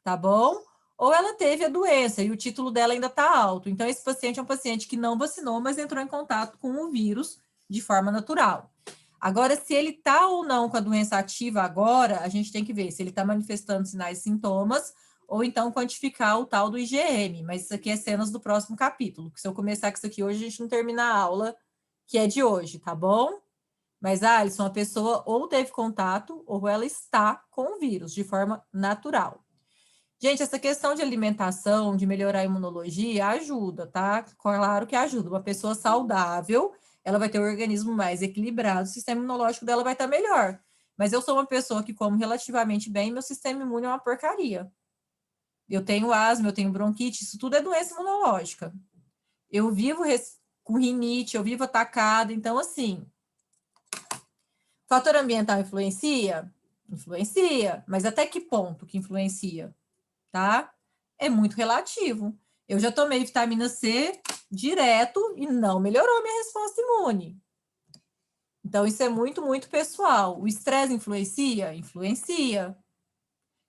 tá bom? Ou ela teve a doença e o título dela ainda está alto. Então, esse paciente é um paciente que não vacinou, mas entrou em contato com o vírus de forma natural. Agora, se ele está ou não com a doença ativa agora, a gente tem que ver se ele está manifestando sinais e sintomas, ou então quantificar o tal do IgM. Mas isso aqui é cenas do próximo capítulo, que se eu começar com isso aqui hoje, a gente não termina a aula que é de hoje, tá bom? Mas, Alisson, a pessoa ou teve contato ou ela está com o vírus de forma natural. Gente, essa questão de alimentação, de melhorar a imunologia, ajuda, tá? Claro que ajuda. Uma pessoa saudável, ela vai ter um organismo mais equilibrado, o sistema imunológico dela vai estar melhor. Mas eu sou uma pessoa que como relativamente bem, meu sistema imune é uma porcaria. Eu tenho asma, eu tenho bronquite, isso tudo é doença imunológica. Eu vivo com rinite, eu vivo atacada, então assim, fator ambiental influencia? Influencia, mas até que ponto que influencia? Tá? É muito relativo. Eu já tomei vitamina C direto e não melhorou minha resposta imune. Então, isso é muito, muito pessoal. O estresse influencia? Influencia.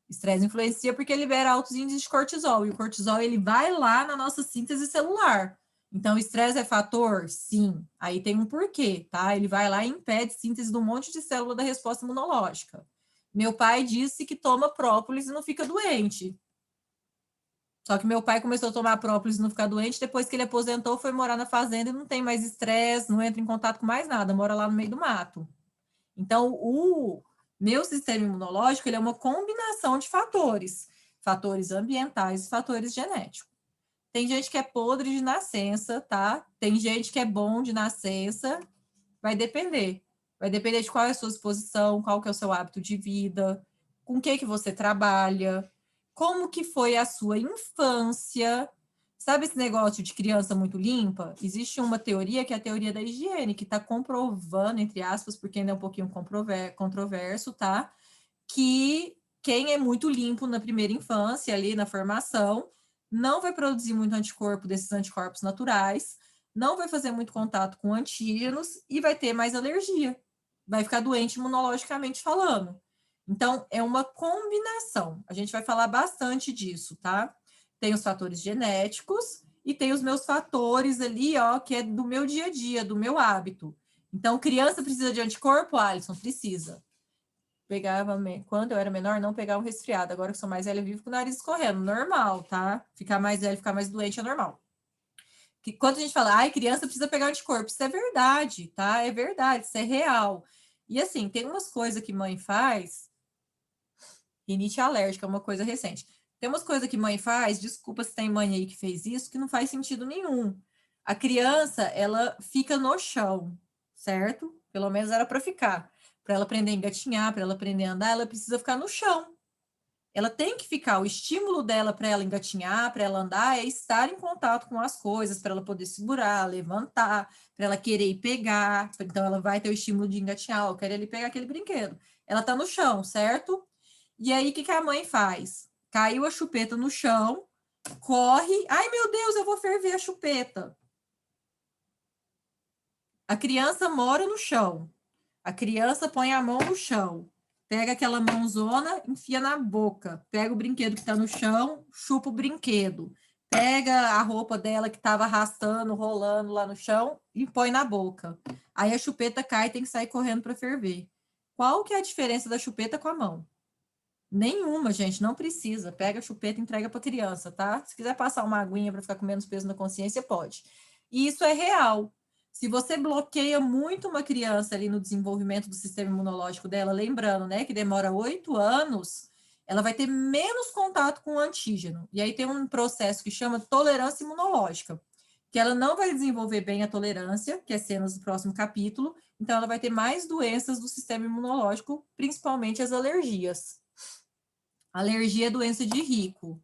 Estresse influencia porque libera altos índices de cortisol. E o cortisol, ele vai lá na nossa síntese celular. Então, o estresse é fator? Sim. Aí tem um porquê, tá? Ele vai lá e impede síntese de um monte de célula da resposta imunológica. Meu pai disse que toma própolis e não fica doente. Só que meu pai começou a tomar própolis e não ficar doente, depois que ele aposentou, foi morar na fazenda e não tem mais estresse, não entra em contato com mais nada, mora lá no meio do mato. Então, o meu sistema imunológico, ele é uma combinação de fatores, fatores ambientais e fatores genéticos. Tem gente que é podre de nascença, tá? Tem gente que é bom de nascença, vai depender. Vai depender de qual é a sua exposição, qual que é o seu hábito de vida, com o que você trabalha, como que foi a sua infância. Sabe esse negócio de criança muito limpa? Existe uma teoria que é a teoria da higiene, que está comprovando, entre aspas, porque ainda é um pouquinho controverso, tá? Que quem é muito limpo na primeira infância, ali na formação, não vai produzir muito anticorpo desses anticorpos naturais, não vai fazer muito contato com antígenos e vai ter mais alergia. Vai ficar doente imunologicamente falando. Então, é uma combinação. A gente vai falar bastante disso, tá? Tem os fatores genéticos e tem os meus fatores ali, ó, que é do meu dia a dia, do meu hábito. Então, criança precisa de anticorpo? Alisson, precisa. Pegava, quando eu era menor, não pegava um resfriado. Agora que sou mais velha, eu vivo com o nariz escorrendo. Normal, tá? Ficar mais velho, ficar mais doente é normal. Que quando a gente fala, ai, criança precisa pegar anticorpo, isso é verdade, tá? É verdade, isso é real. E assim, tem umas coisas que mãe faz, rinite alérgica é uma coisa recente. Tem umas coisas que mãe faz, desculpa se tem mãe aí que fez isso, que não faz sentido nenhum. A criança, ela fica no chão, certo? Pelo menos era para ficar. Para ela aprender a engatinhar, para ela aprender a andar, ela precisa ficar no chão. Ela tem que ficar, o estímulo dela para ela engatinhar, para ela andar, é estar em contato com as coisas, para ela poder segurar, levantar, para ela querer ir pegar. Então, ela vai ter o estímulo de engatinhar, eu quero ele pegar aquele brinquedo. Ela está no chão, certo? E aí, o que a mãe faz? Caiu a chupeta no chão, corre. Ai, meu Deus, eu vou ferver a chupeta. A criança mora no chão. A criança põe a mão no chão. Pega aquela mãozona, enfia na boca. Pega o brinquedo que está no chão, chupa o brinquedo. Pega a roupa dela que estava arrastando, rolando lá no chão e põe na boca. Aí a chupeta cai e tem que sair correndo para ferver. Qual que é a diferença da chupeta com a mão? Nenhuma, gente, não precisa. Pega a chupeta e entrega para a criança, tá? Se quiser passar uma aguinha para ficar com menos peso na consciência, pode. E isso é real. Se você bloqueia muito uma criança ali no desenvolvimento do sistema imunológico dela, lembrando, né, que demora 8 anos, ela vai ter menos contato com o antígeno. E aí tem um processo que chama tolerância imunológica, que ela não vai desenvolver bem a tolerância, que é cenas do próximo capítulo, então ela vai ter mais doenças do sistema imunológico, principalmente as alergias. Alergia é doença de rico.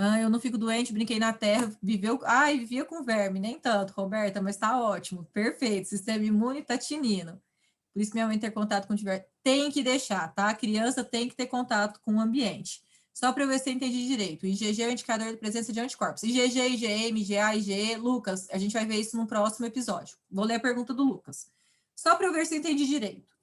Ah, eu não fico doente, brinquei na terra, vivia com verme, nem tanto, Roberta, mas tá ótimo, perfeito, sistema imune tá tinindo. Por isso minha mãe ter contato com diversos. Tem que deixar, tá? A criança tem que ter contato com o ambiente. Só para eu ver se eu entendi direito. IgG é o indicador de presença de anticorpos. IgG, IgM, IgA, IgE, Lucas, a gente vai ver isso no próximo episódio. Vou ler a pergunta do Lucas. Só para eu ver se eu entendi direito.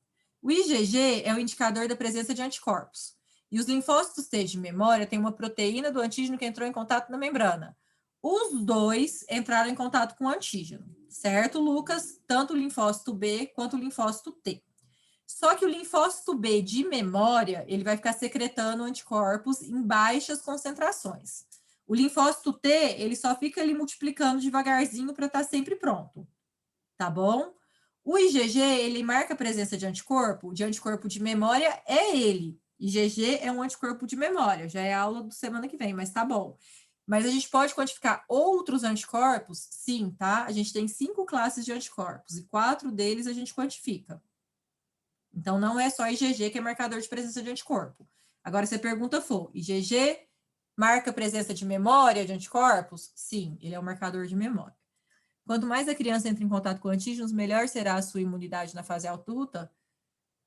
O IgG é o indicador da presença de anticorpos. E os linfócitos T de memória têm uma proteína do antígeno que entrou em contato na membrana. Os dois entraram em contato com o antígeno, certo, Lucas? Tanto o linfócito B quanto o linfócito T. Só que o linfócito B de memória, ele vai ficar secretando anticorpos em baixas concentrações. O linfócito T, ele só fica ali multiplicando devagarzinho para estar sempre pronto, tá bom? O IgG, ele marca a presença de anticorpo de memória é ele. IgG é um anticorpo de memória, já é aula da semana que vem, mas tá bom. Mas a gente pode quantificar outros anticorpos? Sim, tá? A gente tem 5 classes de anticorpos e 4 deles a gente quantifica. Então, não é só IgG que é marcador de presença de anticorpo. Agora, se a pergunta for, IgG marca presença de memória de anticorpos? Sim, ele é um marcador de memória. Quanto mais a criança entra em contato com antígenos, melhor será a sua imunidade na fase adulta?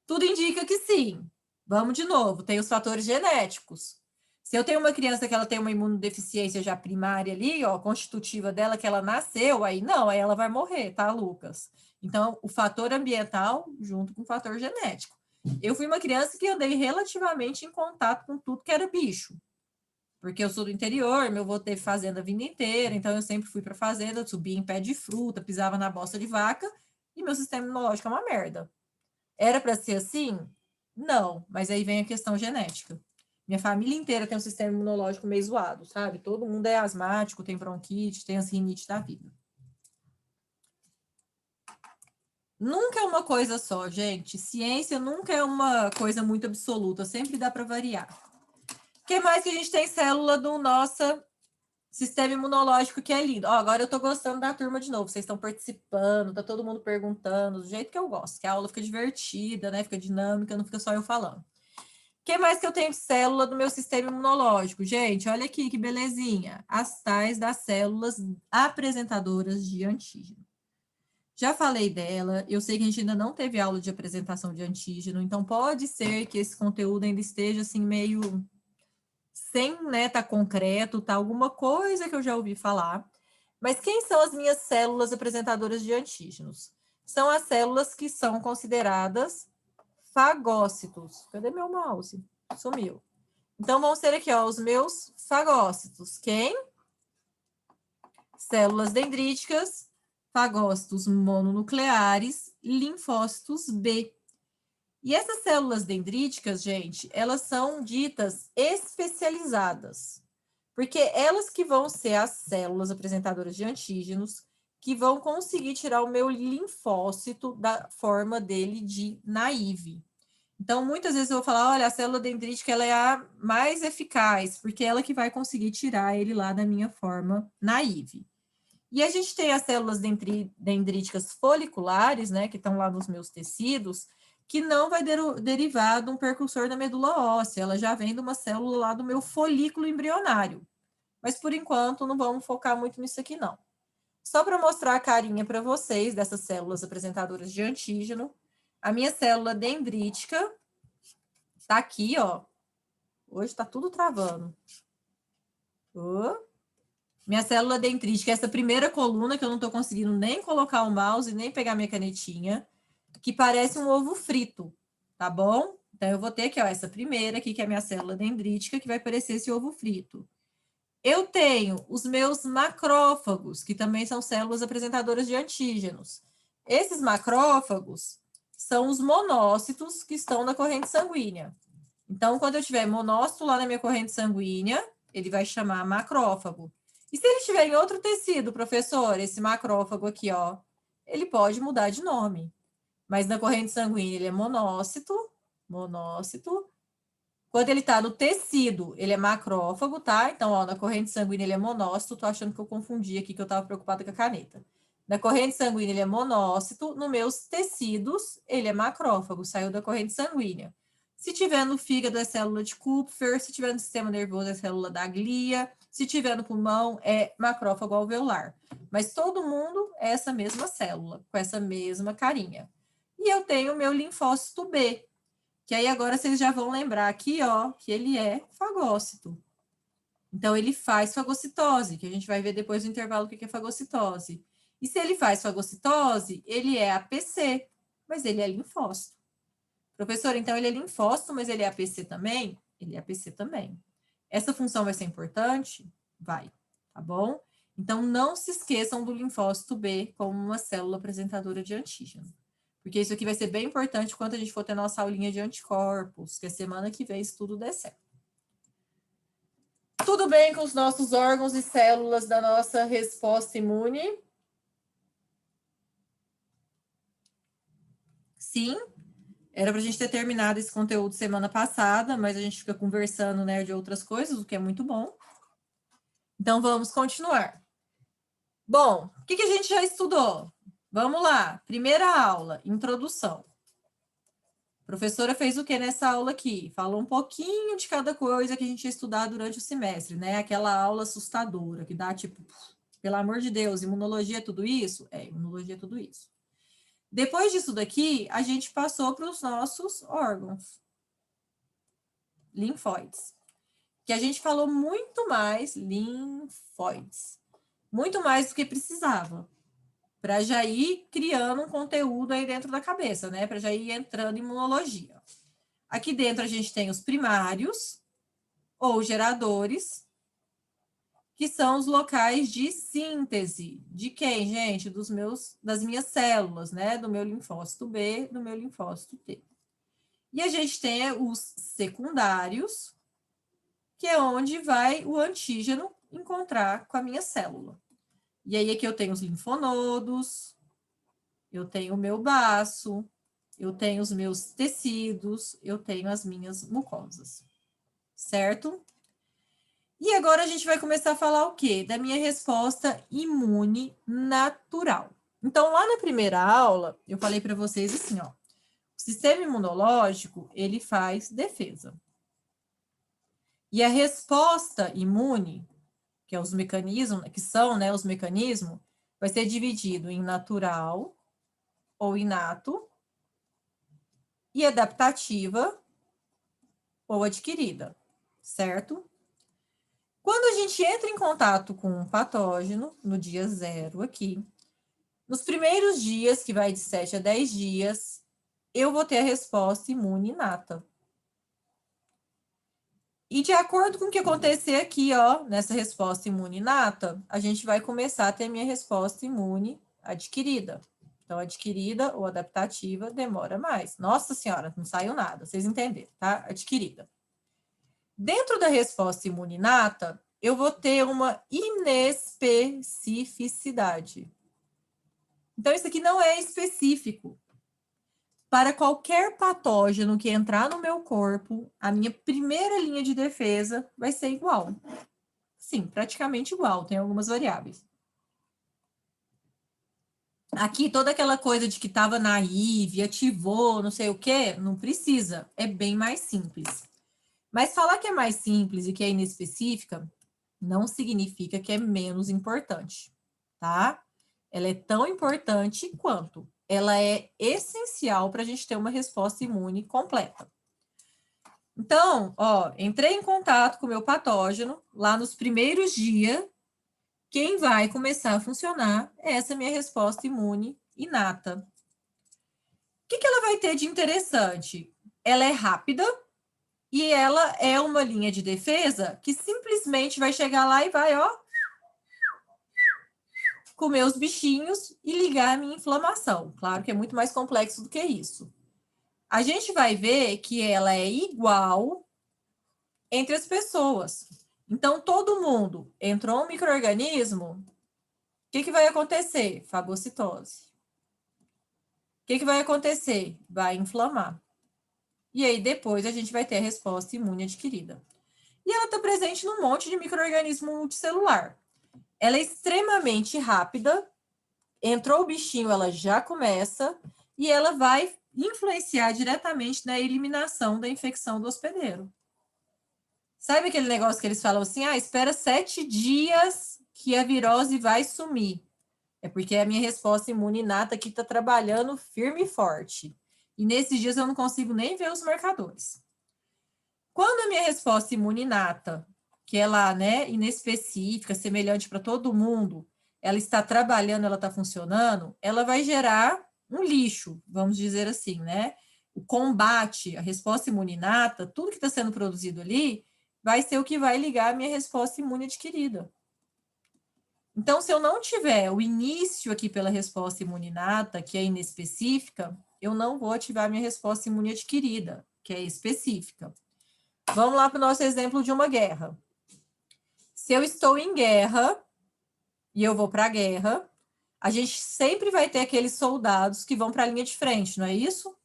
Tudo indica que sim. Vamos de novo, tem os fatores genéticos. Se eu tenho uma criança que ela tem uma imunodeficiência já primária ali, ó, constitutiva dela, que ela nasceu, aí não, aí ela vai morrer, tá, Lucas? Então, o fator ambiental junto com o fator genético. Eu fui uma criança que andei relativamente em contato com tudo que era bicho. Porque eu sou do interior, meu avô teve fazenda a vida inteira, então eu sempre fui para fazenda, subia em pé de fruta, pisava na bosta de vaca, e meu sistema imunológico é uma merda. Era para ser assim? Não, mas aí vem a questão genética. Minha família inteira tem um sistema imunológico meio zoado, sabe? Todo mundo é asmático, tem bronquite, tem as rinites da vida. Nunca é uma coisa só, gente. Ciência nunca é uma coisa muito absoluta, sempre dá para variar. O que mais que a gente tem célula do nosso sistema imunológico que é lindo? Ó, agora eu tô gostando da turma de novo. Vocês estão participando, tá todo mundo perguntando, do jeito que eu gosto, que a aula fica divertida, né? Fica dinâmica, não fica só eu falando. O que mais que eu tenho de célula do meu sistema imunológico? Gente, olha aqui que belezinha. As tais das células apresentadoras de antígeno. Já falei dela, eu sei que a gente ainda não teve aula de apresentação de antígeno, então pode ser que esse conteúdo ainda esteja assim meio sem, né, tá concreto, tá alguma coisa que eu já ouvi falar. Mas quem são as minhas células apresentadoras de antígenos? São as células que são consideradas fagócitos. Cadê meu mouse? Sumiu. Então, vão ser aqui, ó, os meus fagócitos. Quem? Células dendríticas, fagócitos mononucleares, linfócitos B. E essas células dendríticas, gente, elas são ditas especializadas. Porque elas que vão ser as células apresentadoras de antígenos que vão conseguir tirar o meu linfócito da forma dele de naive. Então, muitas vezes eu vou falar, olha, a célula dendrítica ela é a mais eficaz, porque é ela que vai conseguir tirar ele lá da minha forma naive. E a gente tem as células dendríticas foliculares, né, que estão lá nos meus tecidos, que não vai derivar de um precursor da medula óssea, ela já vem de uma célula lá do meu folículo embrionário. Mas, por enquanto, não vamos focar muito nisso aqui, não. Só para mostrar a carinha para vocês dessas células apresentadoras de antígeno, a minha célula dendrítica está aqui, ó. Hoje está tudo travando. Minha célula dendrítica, essa primeira coluna, que eu não estou conseguindo nem colocar o mouse, nem pegar minha canetinha, que parece um ovo frito, tá bom? Então, eu vou ter aqui, ó, essa primeira aqui, que é a minha célula dendrítica, que vai parecer esse ovo frito. Eu tenho os meus macrófagos, que também são células apresentadoras de antígenos. Esses macrófagos são os monócitos que estão na corrente sanguínea. Então, quando eu tiver monócito lá na minha corrente sanguínea, ele vai chamar macrófago. E se ele estiver em outro tecido, professor, esse macrófago aqui, ó, ele pode mudar de nome. Mas na corrente sanguínea ele é monócito. Quando ele está no tecido, ele é macrófago, tá? Então, ó, na corrente sanguínea ele é monócito. Tô achando que eu confundi aqui, que eu estava preocupada com a caneta. Na corrente sanguínea ele é monócito. Nos meus tecidos, ele é macrófago, saiu da corrente sanguínea. Se tiver no fígado, é célula de Kupfer. Se tiver no sistema nervoso, é célula da glia. Se tiver no pulmão, é macrófago alveolar. Mas todo mundo é essa mesma célula, com essa mesma carinha. E eu tenho o meu linfócito B, que aí agora vocês já vão lembrar aqui, ó, que ele é fagócito. Então, ele faz fagocitose, que a gente vai ver depois no intervalo o que é fagocitose. E se ele faz fagocitose, ele é APC, mas ele é linfócito. Professor, então ele é linfócito, mas ele é APC também? Ele é APC também. Essa função vai ser importante? Vai, tá bom? Então, não se esqueçam do linfócito B como uma célula apresentadora de antígeno. Porque isso aqui vai ser bem importante quando a gente for ter nossa aulinha de anticorpos, que é semana que vem, se tudo der certo. Tudo bem com os nossos órgãos e células da nossa resposta imune? Sim. Era para a gente ter terminado esse conteúdo semana passada, mas a gente fica conversando, né, de outras coisas, o que é muito bom. Então, vamos continuar. Bom, o que a gente já estudou? Vamos lá. Primeira aula, introdução. A professora fez o que nessa aula aqui? Falou um pouquinho de cada coisa que a gente ia estudar durante o semestre, né? Aquela aula assustadora, que dá tipo, pelo amor de Deus, imunologia é tudo isso? É, imunologia é tudo isso. Depois disso daqui, a gente passou para os nossos órgãos linfóides, que a gente falou muito mais linfóides, muito mais do que precisava, para já ir criando um conteúdo aí dentro da cabeça, né? Para já ir entrando em imunologia. Aqui dentro a gente tem os primários, ou geradores, que são os locais de síntese. De quem, gente? Das minhas células, né? Do meu linfócito B, do meu linfócito T. E a gente tem os secundários, que é onde vai o antígeno encontrar com a minha célula. E aí aqui eu tenho os linfonodos, eu tenho o meu baço, eu tenho os meus tecidos, eu tenho as minhas mucosas. Certo? E agora a gente vai começar a falar o quê? Da minha resposta imune natural. Então, lá na primeira aula, eu falei para vocês assim, ó. O sistema imunológico, ele faz defesa. E a resposta imune, que é os mecanismos, que são, né, os mecanismos, vai ser dividido em natural ou inato e adaptativa ou adquirida, certo? Quando a gente entra em contato com um patógeno, no dia 0 aqui, nos primeiros dias, que vai de 7 a 10 dias, eu vou ter a resposta imune inata. E de acordo com o que acontecer aqui, ó, nessa resposta imune inata, a gente vai começar a ter a minha resposta imune adquirida. Então, adquirida ou adaptativa demora mais. Nossa Senhora, não saiu nada, vocês entenderam, tá? Adquirida. Dentro da resposta imune inata, eu vou ter uma inespecificidade. Então, isso aqui não é específico. Para qualquer patógeno que entrar no meu corpo, a minha primeira linha de defesa vai ser igual. Sim, praticamente igual, tem algumas variáveis. Aqui, toda aquela coisa de que estava naive, ativou, não sei o quê, não precisa. É bem mais simples. Mas falar que é mais simples e que é inespecífica, não significa que é menos importante, tá? Ela é tão importante quanto. Ela é essencial para a gente ter uma resposta imune completa. Então, ó, entrei em contato com o meu patógeno, lá nos primeiros dias, quem vai começar a funcionar é essa minha resposta imune inata. O que ela vai ter de interessante? Ela é rápida e ela é uma linha de defesa que simplesmente vai chegar lá e vai, ó, comer os bichinhos e ligar a minha inflamação. Claro que é muito mais complexo do que isso. A gente vai ver que ela é igual entre as pessoas. Então, todo mundo entrou um micro-organismo, o que vai acontecer? Fagocitose. O que vai acontecer? Vai inflamar. E aí, depois, a gente vai ter a resposta imune adquirida. E ela está presente num monte de micro-organismo multicelular. Ela é extremamente rápida. Entrou o bichinho, ela já começa. E ela vai influenciar diretamente na eliminação da infecção do hospedeiro. Sabe aquele negócio que eles falam assim, espera 7 dias que a virose vai sumir. É porque a minha resposta imune inata aqui está trabalhando firme e forte. E nesses dias eu não consigo nem ver os marcadores. Quando a minha resposta imune inata, que ela, né, inespecífica, semelhante para todo mundo, ela está trabalhando, ela está funcionando, ela vai gerar um lixo, vamos dizer assim, né? O combate, a resposta imune inata, tudo que está sendo produzido ali, vai ser o que vai ligar a minha resposta imune adquirida. Então, se eu não tiver o início aqui pela resposta imune inata, que é inespecífica, eu não vou ativar a minha resposta imune adquirida, que é específica. Vamos lá para o nosso exemplo de uma guerra. Se eu estou em guerra e eu vou para a guerra, a gente sempre vai ter aqueles soldados que vão para a linha de frente, não é isso?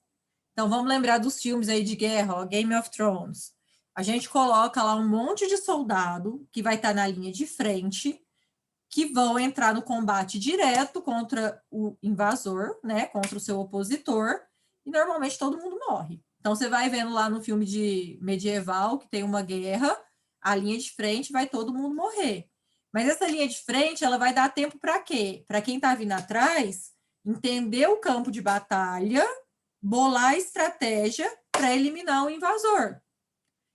Então, vamos lembrar dos filmes aí de guerra, ó, Game of Thrones. A gente coloca lá um monte de soldado que vai estar na linha de frente, que vão entrar no combate direto contra o invasor, né, contra o seu opositor, e normalmente todo mundo morre. Então, você vai vendo lá no filme de medieval, que tem uma guerra, a linha de frente vai todo mundo morrer. Mas essa linha de frente, ela vai dar tempo para quê? Para quem está vindo atrás, entender o campo de batalha, bolar a estratégia para eliminar o invasor.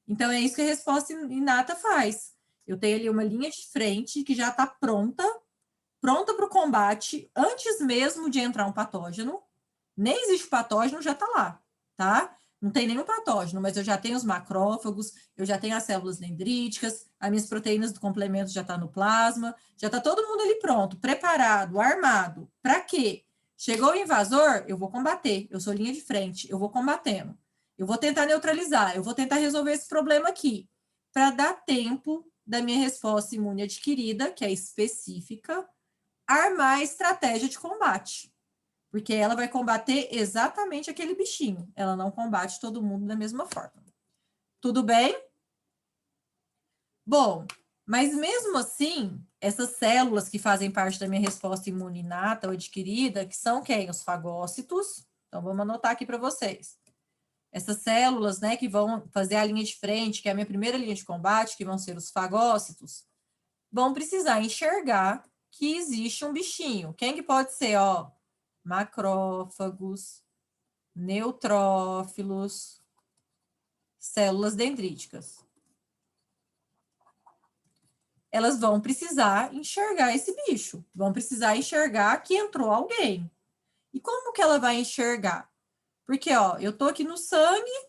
Então, é isso que a resposta inata faz. Eu tenho ali uma linha de frente que já está pronta para o combate, antes mesmo de entrar um patógeno. Nem existe patógeno, já está lá, tá? Não tem nenhum patógeno, mas eu já tenho os macrófagos, eu já tenho as células dendríticas, as minhas proteínas do complemento já estão no plasma, já está todo mundo ali pronto, preparado, armado. Para quê? Chegou o invasor, eu vou combater, eu sou linha de frente, eu vou combatendo. Eu vou tentar neutralizar, eu vou tentar resolver esse problema aqui, para dar tempo da minha resposta imune adquirida, que é específica, armar a estratégia de combate. Porque ela vai combater exatamente aquele bichinho. Ela não combate todo mundo da mesma forma. Tudo bem? Bom, mas mesmo assim, essas células que fazem parte da minha resposta imune inata ou adquirida, que são quem? Os fagócitos. Então, vamos anotar aqui para vocês. Essas células, né, que vão fazer a linha de frente, que é a minha primeira linha de combate, que vão ser os fagócitos, vão precisar enxergar que existe um bichinho. Quem que pode ser, ó? Macrófagos, neutrófilos, células dendríticas. Elas vão precisar enxergar esse bicho, vão precisar enxergar que entrou alguém. E como que ela vai enxergar? Porque, ó, eu tô aqui no sangue,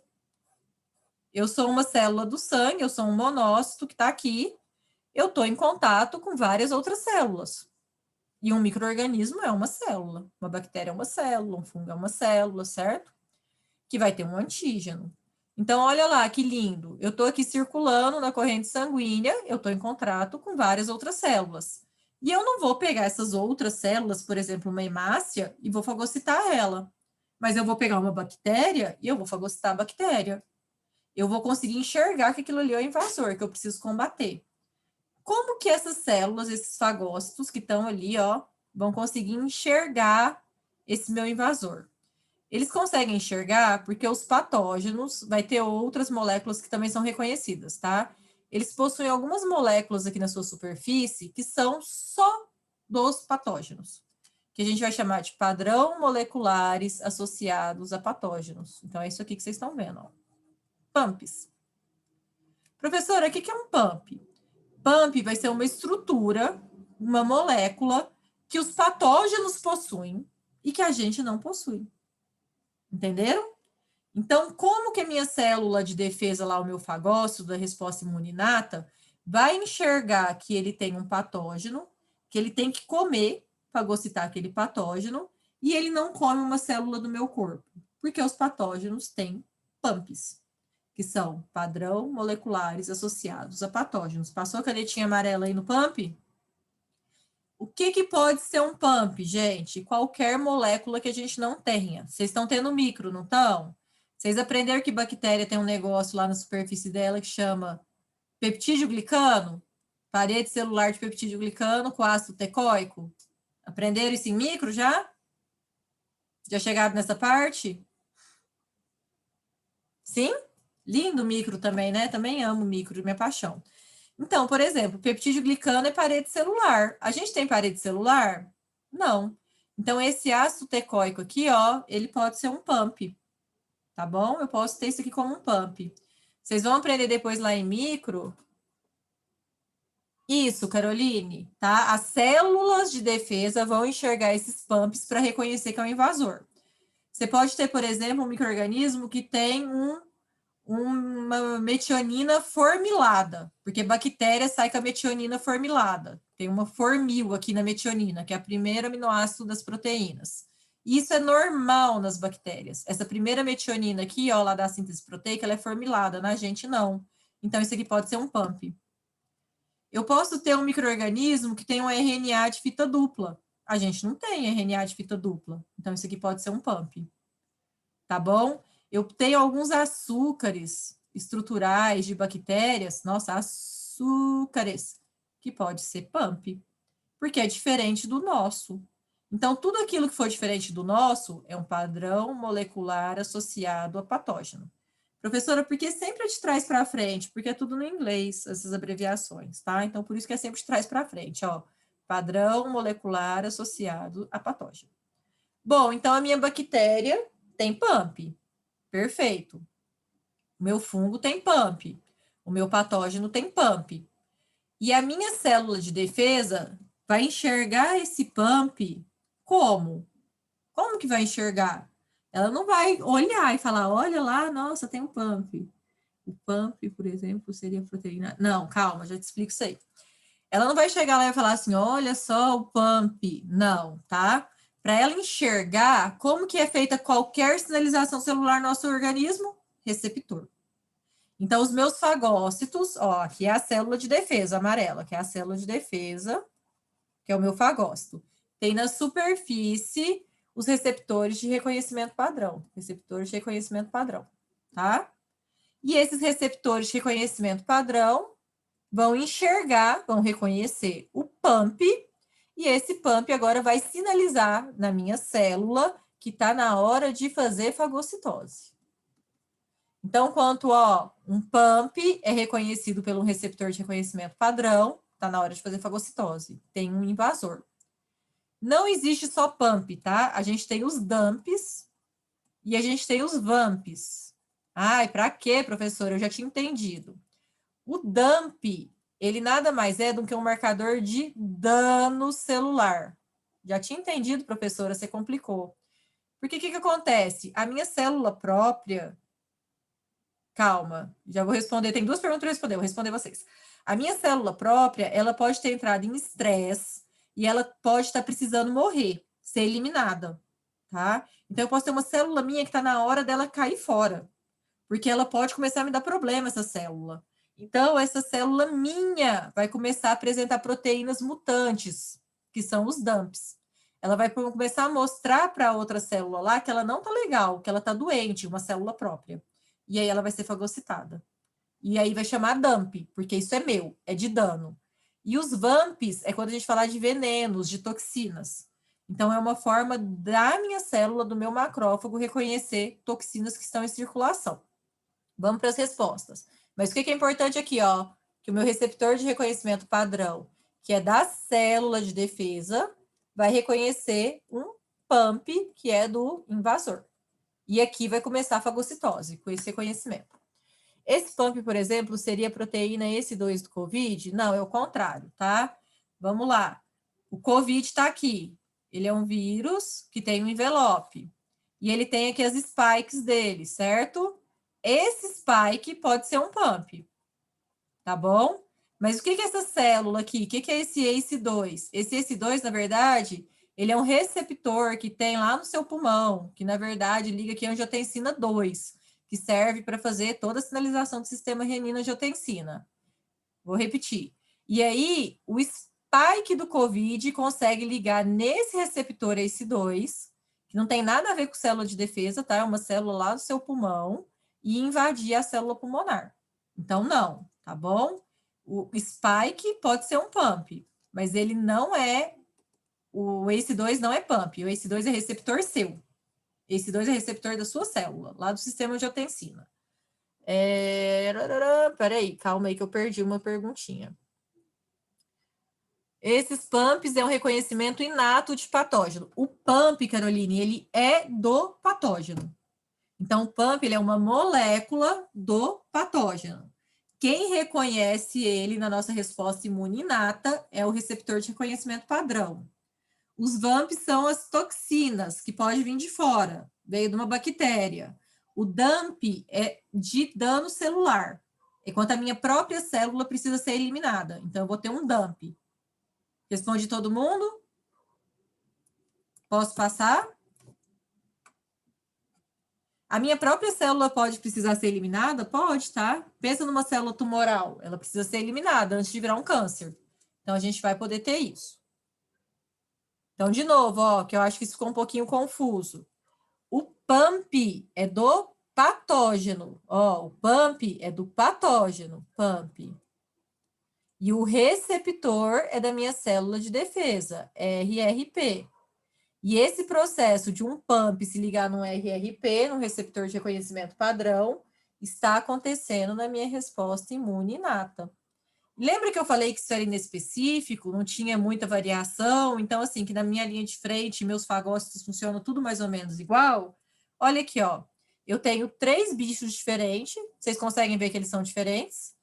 eu sou uma célula do sangue, eu sou um monócito que tá aqui, eu tô em contato com várias outras células. E um micro-organismo é uma célula, uma bactéria é uma célula, um fungo é uma célula, certo? Que vai ter um antígeno. Então, olha lá, que lindo. Eu estou aqui circulando na corrente sanguínea, eu estou em contato com várias outras células. E eu não vou pegar essas outras células, por exemplo, uma hemácia, e vou fagocitar ela. Mas eu vou pegar uma bactéria e eu vou fagocitar a bactéria. Eu vou conseguir enxergar que aquilo ali é o invasor, que eu preciso combater. Como que essas células, esses fagócitos que estão ali, ó, vão conseguir enxergar esse meu invasor? Eles conseguem enxergar porque os patógenos vai ter outras moléculas que também são reconhecidas, tá? Eles possuem algumas moléculas aqui na sua superfície que são só dos patógenos, que a gente vai chamar de padrão moleculares associados a patógenos. Então, é isso aqui que vocês estão vendo, ó. PAMPs. Professora, o que é um PAMP? PAMP vai ser uma estrutura, uma molécula que os patógenos possuem e que a gente não possui. Entenderam? Então, como que a minha célula de defesa lá, o meu fagócito da resposta imune inata, vai enxergar que ele tem um patógeno, que ele tem que comer, fagocitar aquele patógeno, e ele não come uma célula do meu corpo? Porque os patógenos têm PAMPs, que são padrão moleculares associados a patógenos. Passou a canetinha amarela aí no PAMP? O que pode ser um PAMP, gente? Qualquer molécula que a gente não tenha. Vocês estão tendo micro, não estão? Vocês aprenderam que bactéria tem um negócio lá na superfície dela que chama peptídeo glicano? Parede celular de peptídeo glicano com ácido tecóico? Aprenderam isso em micro já? Já chegaram nessa parte? Sim? Lindo micro também, né? Também amo micro, minha paixão. Então, por exemplo, peptídeo glicano é parede celular. A gente tem parede celular? Não. Então, esse ácido tecóico aqui, ó, ele pode ser um PAMP, tá bom? Eu posso ter isso aqui como um PAMP. Vocês vão aprender depois lá em micro. Isso, Caroline, tá? As células de defesa vão enxergar esses PAMPs para reconhecer que é um invasor. Você pode ter, por exemplo, um micro-organismo que tem uma metionina formilada, porque bactéria sai com a metionina formilada. Tem uma formil aqui na metionina, que é a primeira aminoácido das proteínas. Isso é normal nas bactérias. Essa primeira metionina aqui, ó, lá da síntese proteica, ela é formilada, na gente não. Então, isso aqui pode ser um PAMP. Eu posso ter um micro-organismo que tem um RNA de fita dupla. A gente não tem RNA de fita dupla. Então, isso aqui pode ser um PAMP. Tá bom? Eu tenho alguns açúcares estruturais de bactérias, nossa, açúcares, que pode ser PAMP, porque é diferente do nosso. Então, tudo aquilo que for diferente do nosso é um padrão molecular associado a patógeno. Professora, por que sempre de trás para frente? Porque é tudo no inglês, essas abreviações, tá? Então, por isso que é sempre de trás para frente, ó. Padrão molecular associado a patógeno. Bom, então a minha bactéria tem PAMP. Perfeito. O meu fungo tem PAMP. O meu patógeno tem PAMP. E a minha célula de defesa vai enxergar esse PAMP como? Como que vai enxergar? Ela não vai olhar e falar, olha lá, nossa, tem um PAMP. O PAMP, por exemplo, seria proteína... Não, calma, já te explico isso aí. Ela não vai chegar lá e falar assim, olha só o PAMP. Não, tá? Para ela enxergar como que é feita qualquer sinalização celular no nosso organismo, receptor. Então, os meus fagócitos, ó, aqui é a célula de defesa amarela, que é a célula de defesa, que é o meu fagócito. Tem na superfície os receptores de reconhecimento padrão, tá? E esses receptores de reconhecimento padrão vão enxergar, vão reconhecer o PAMP, e esse PAMP agora vai sinalizar na minha célula que está na hora de fazer fagocitose. Então, quanto ó, um PAMP é reconhecido pelo receptor de reconhecimento padrão, está na hora de fazer fagocitose, tem um invasor. Não existe só PAMP, tá? A gente tem os DAMPs e a gente tem os VAMPs. Ai, para quê, professor? Eu já tinha entendido. O DAMP, ele nada mais é do que um marcador de dano celular. Já tinha entendido, professora, você complicou. Porque o que acontece? A minha célula própria... Calma, já vou responder. Tem duas perguntas para responder, vou responder vocês. A minha célula própria, ela pode ter entrado em estresse e ela pode estar precisando morrer, ser eliminada, tá? Então, eu posso ter uma célula minha que está na hora dela cair fora. porque ela pode começar a me dar problema, essa célula. Então, essa célula minha vai começar a apresentar proteínas mutantes, que são os dumps. Ela vai começar a mostrar para outra célula lá que ela não está legal, que ela está doente, uma célula própria. E aí ela vai ser fagocitada. E aí vai chamar dump, porque isso é meu, é de dano. E os VAMPs é quando a gente fala de venenos, de toxinas. Então, é uma forma da minha célula, do meu macrófago, reconhecer toxinas que estão em circulação. Vamos para as respostas. Mas o que é importante aqui, ó? Que o meu receptor de reconhecimento padrão, que é da célula de defesa, vai reconhecer um PAMP, que é do invasor. E aqui vai começar a fagocitose, com esse reconhecimento. Esse PAMP, por exemplo, seria a proteína S2 do COVID? Não, é o contrário, tá? Vamos lá. O COVID está aqui. Ele é um vírus que tem um envelope. E ele tem aqui as spikes dele, certo? Esse spike pode ser um PAMP, tá bom? Mas o que é essa célula aqui? O que é esse ACE2? Esse ACE2, na verdade, ele é um receptor que tem lá no seu pulmão, que, na verdade, liga aqui a angiotensina 2, que serve para fazer toda a sinalização do sistema renina-angiotensina. Vou repetir. E aí, o spike do COVID consegue ligar nesse receptor ACE2, que não tem nada a ver com célula de defesa, tá? É uma célula lá do seu pulmão, e invadir a célula pulmonar. Então, não, tá bom? O spike pode ser um pump, mas ele não é, o ACE2 não é pump, o ACE2 é receptor seu. ACE2 é receptor da sua célula, lá do sistema de angiotensina. Peraí, calma aí que eu perdi uma perguntinha. Esses pumps é um reconhecimento inato de patógeno. O pump, Caroline, ele é do patógeno. Então, o PAMP ele é uma molécula do patógeno. Quem reconhece ele na nossa resposta imune inata é o receptor de reconhecimento padrão. Os VAMPs são as toxinas, que pode vir de fora, veio de uma bactéria. O DUMP é de dano celular, enquanto a minha própria célula precisa ser eliminada. Então, eu vou ter um DUMP. Responde todo mundo? Posso passar? A minha própria célula pode precisar ser eliminada? Pode, tá? Pensa numa célula tumoral, ela precisa ser eliminada antes de virar um câncer. Então, a gente vai poder ter isso. Então, de novo, ó, que eu acho que isso ficou um pouquinho confuso. O PAMP é do patógeno. Ó, o PAMP é do patógeno, PAMP. E o receptor é da minha célula de defesa, RRP. E esse processo de um PAMP se ligar num RRP, num receptor de reconhecimento padrão, está acontecendo na minha resposta imune inata. Lembra que eu falei que isso era inespecífico, não tinha muita variação, então, assim, que na minha linha de frente, meus fagócitos funcionam tudo mais ou menos igual? Olha aqui, ó. Eu tenho 3 bichos diferentes, vocês conseguem ver que eles são diferentes,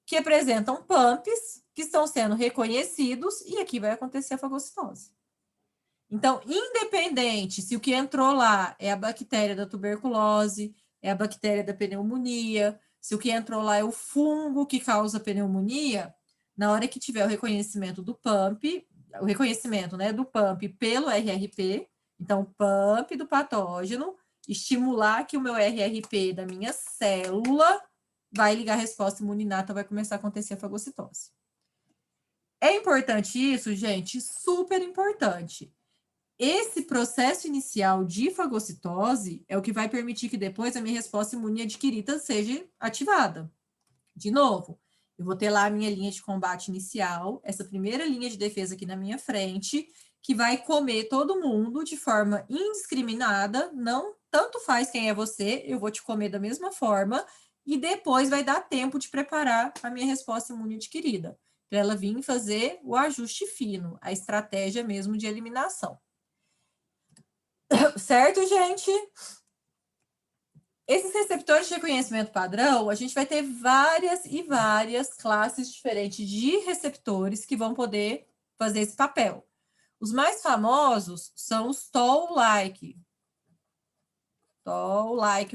que apresentam PAMPs, que estão sendo reconhecidos, e aqui vai acontecer a fagocitose. Então, independente se o que entrou lá é a bactéria da tuberculose, é a bactéria da pneumonia, se o que entrou lá é o fungo que causa pneumonia, na hora que tiver o reconhecimento do PAMP, o reconhecimento, né, do PAMP pelo RRP, então, o PAMP do patógeno, estimular que o meu RRP da minha célula vai ligar a resposta imuninata, vai começar a acontecer a fagocitose. É importante isso, gente? Super importante. Esse processo inicial de fagocitose é o que vai permitir que depois a minha resposta imune adquirida seja ativada. De novo, eu vou ter lá a minha linha de combate inicial, essa primeira linha de defesa aqui na minha frente, que vai comer todo mundo de forma indiscriminada, não tanto faz quem é você, eu vou te comer da mesma forma, e depois vai dar tempo de preparar a minha resposta imune adquirida, para ela vir fazer o ajuste fino, a estratégia mesmo de eliminação. Certo, gente? Esses receptores de reconhecimento padrão, a gente vai ter várias e várias classes diferentes de receptores que vão poder fazer esse papel. Os mais famosos são os Toll-like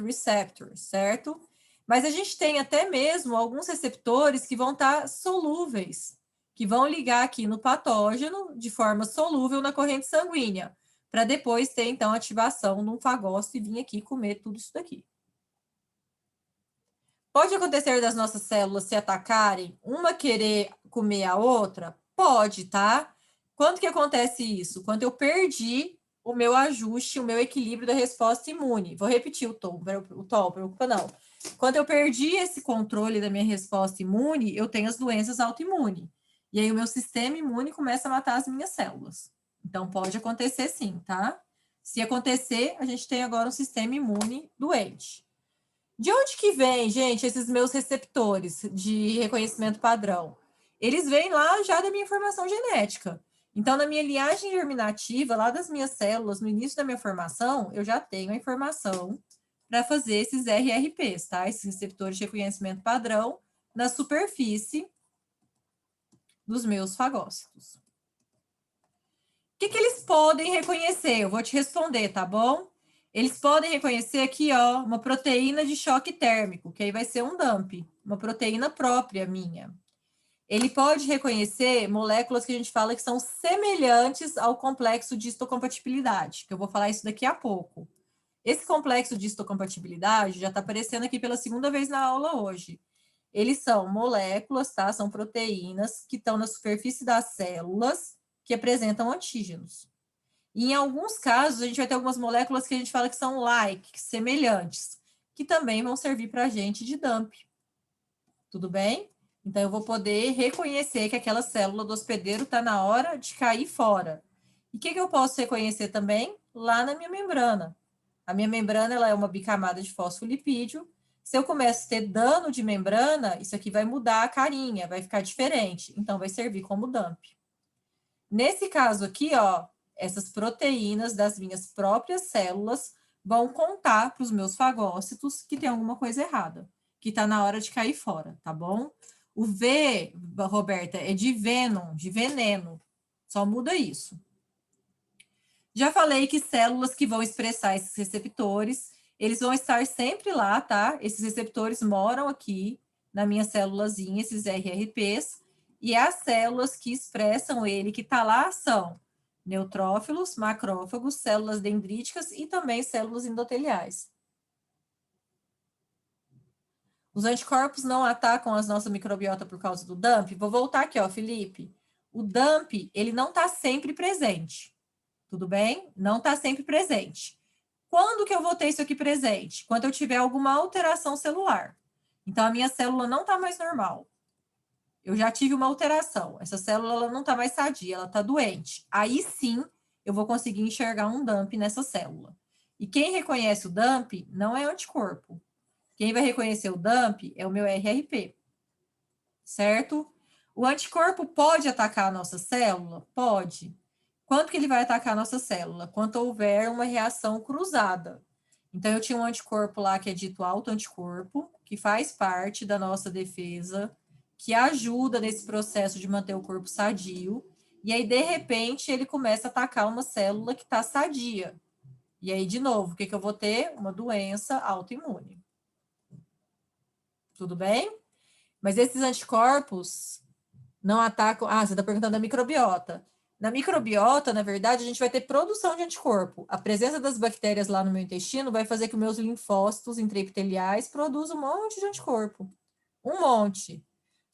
receptors, certo? Mas a gente tem até mesmo alguns receptores que vão estar solúveis, que vão ligar aqui no patógeno de forma solúvel na corrente sanguínea, para depois ter, então, ativação num fagócito e vir aqui comer tudo isso daqui. Pode acontecer das nossas células se atacarem, uma querer comer a outra? Pode, tá? Quando que acontece isso? Quando eu perdi o meu ajuste, o meu equilíbrio da resposta imune. Vou repetir o tom, preocupa não. Quando eu perdi esse controle da minha resposta imune, eu tenho as doenças autoimunes. E aí o meu sistema imune começa a matar as minhas células. Então, pode acontecer sim, tá? Se acontecer, a gente tem agora um sistema imune doente. De onde que vem, gente, esses meus receptores de reconhecimento padrão? Eles vêm lá já da minha informação genética. Então, na minha linhagem germinativa, lá das minhas células, no início da minha formação, eu já tenho a informação para fazer esses RRPs, tá? Esses receptores de reconhecimento padrão na superfície dos meus fagócitos. O que eles podem reconhecer? Eu vou te responder, tá bom? Eles podem reconhecer aqui, ó, uma proteína de choque térmico, que aí vai ser um DAMP, uma proteína própria minha. Ele pode reconhecer moléculas que a gente fala que são semelhantes ao complexo de histocompatibilidade, que eu vou falar isso daqui a pouco. Esse complexo de histocompatibilidade já está aparecendo aqui pela segunda vez na aula hoje. Eles são moléculas, tá? São proteínas que estão na superfície das células que apresentam antígenos. E em alguns casos, a gente vai ter algumas moléculas que a gente fala que são like, semelhantes, que também vão servir para a gente de DAMP. Tudo bem? Então, eu vou poder reconhecer que aquela célula do hospedeiro está na hora de cair fora. E o que eu posso reconhecer também? Lá na minha membrana. A minha membrana ela é uma bicamada de fosfolipídio. Se eu começo a ter dano de membrana, isso aqui vai mudar a carinha, vai ficar diferente. Então, vai servir como DAMP. Nesse caso aqui, ó, essas proteínas das minhas próprias células vão contar para os meus fagócitos que tem alguma coisa errada, que está na hora de cair fora, tá bom? O V, Roberta, é de venom, de veneno. Só muda isso. Já falei que células que vão expressar esses receptores, eles vão estar sempre lá, tá? Esses receptores moram aqui na minha célulazinha, esses RRPs, e as células que expressam ele, que tá lá, são neutrófilos, macrófagos, células dendríticas e também células endoteliais. Os anticorpos não atacam a nossa microbiota por causa do DAMP? Vou voltar aqui, ó, Felipe. O DAMP, ele não está sempre presente. Tudo bem? Não está sempre presente. Quando que eu vou ter isso aqui presente? Quando eu tiver alguma alteração celular. Então, a minha célula não está mais normal. Eu já tive uma alteração. Essa célula ela não está mais sadia, ela está doente. Aí sim, eu vou conseguir enxergar um DAMP nessa célula. E quem reconhece o DAMP não é anticorpo. Quem vai reconhecer o DAMP é o meu RRP. Certo? O anticorpo pode atacar a nossa célula? Pode. Quando que ele vai atacar a nossa célula? Quando houver uma reação cruzada. Então, eu tinha um anticorpo lá que é dito autoanticorpo, que faz parte da nossa defesa, que ajuda nesse processo de manter o corpo sadio, e aí, de repente, ele começa a atacar uma célula que está sadia. E aí, de novo, o que eu vou ter? Uma doença autoimune. Tudo bem? Mas esses anticorpos não atacam... Ah, você está perguntando da microbiota. Na microbiota, na verdade, a gente vai ter produção de anticorpo. A presença das bactérias lá no meu intestino vai fazer que os meus linfócitos intraepiteliais produzam um monte de anticorpo. Um monte.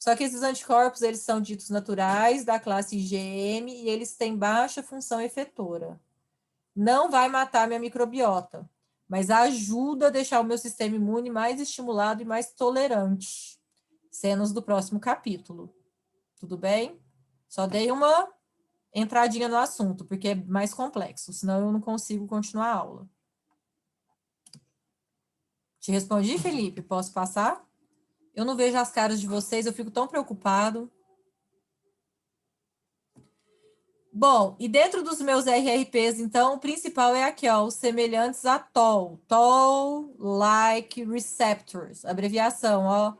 Só que esses anticorpos, eles são ditos naturais, da classe IgM, e eles têm baixa função efetora. Não vai matar minha microbiota, mas ajuda a deixar o meu sistema imune mais estimulado e mais tolerante. Cenas do próximo capítulo. Tudo bem? Só dei uma entradinha no assunto, porque é mais complexo, senão eu não consigo continuar a aula. Te respondi, Felipe? Posso passar? Eu não vejo as caras de vocês, eu fico tão preocupado. Bom, e dentro dos meus RRPs, então, o principal é aqui, ó, os semelhantes a TOL, Toll-like Receptors, abreviação, ó,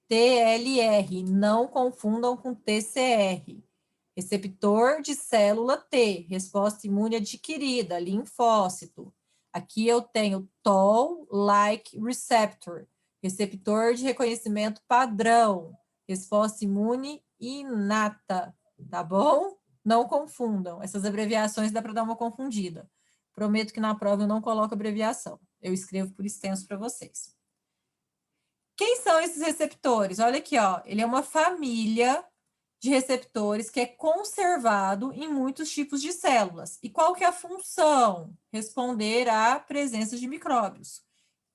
TLR, não confundam com TCR. Receptor de célula T, resposta imune adquirida, linfócito. Aqui eu tenho Toll-like receptor, receptor de reconhecimento padrão, resposta imune inata, tá bom? Não confundam, essas abreviações dá para dar uma confundida. Prometo que na prova eu não coloco abreviação, eu escrevo por extenso para vocês. Quem são esses receptores? Olha aqui, ó, ele é uma família de receptores que é conservado em muitos tipos de células. E qual que é a função? Responder à presença de micróbios.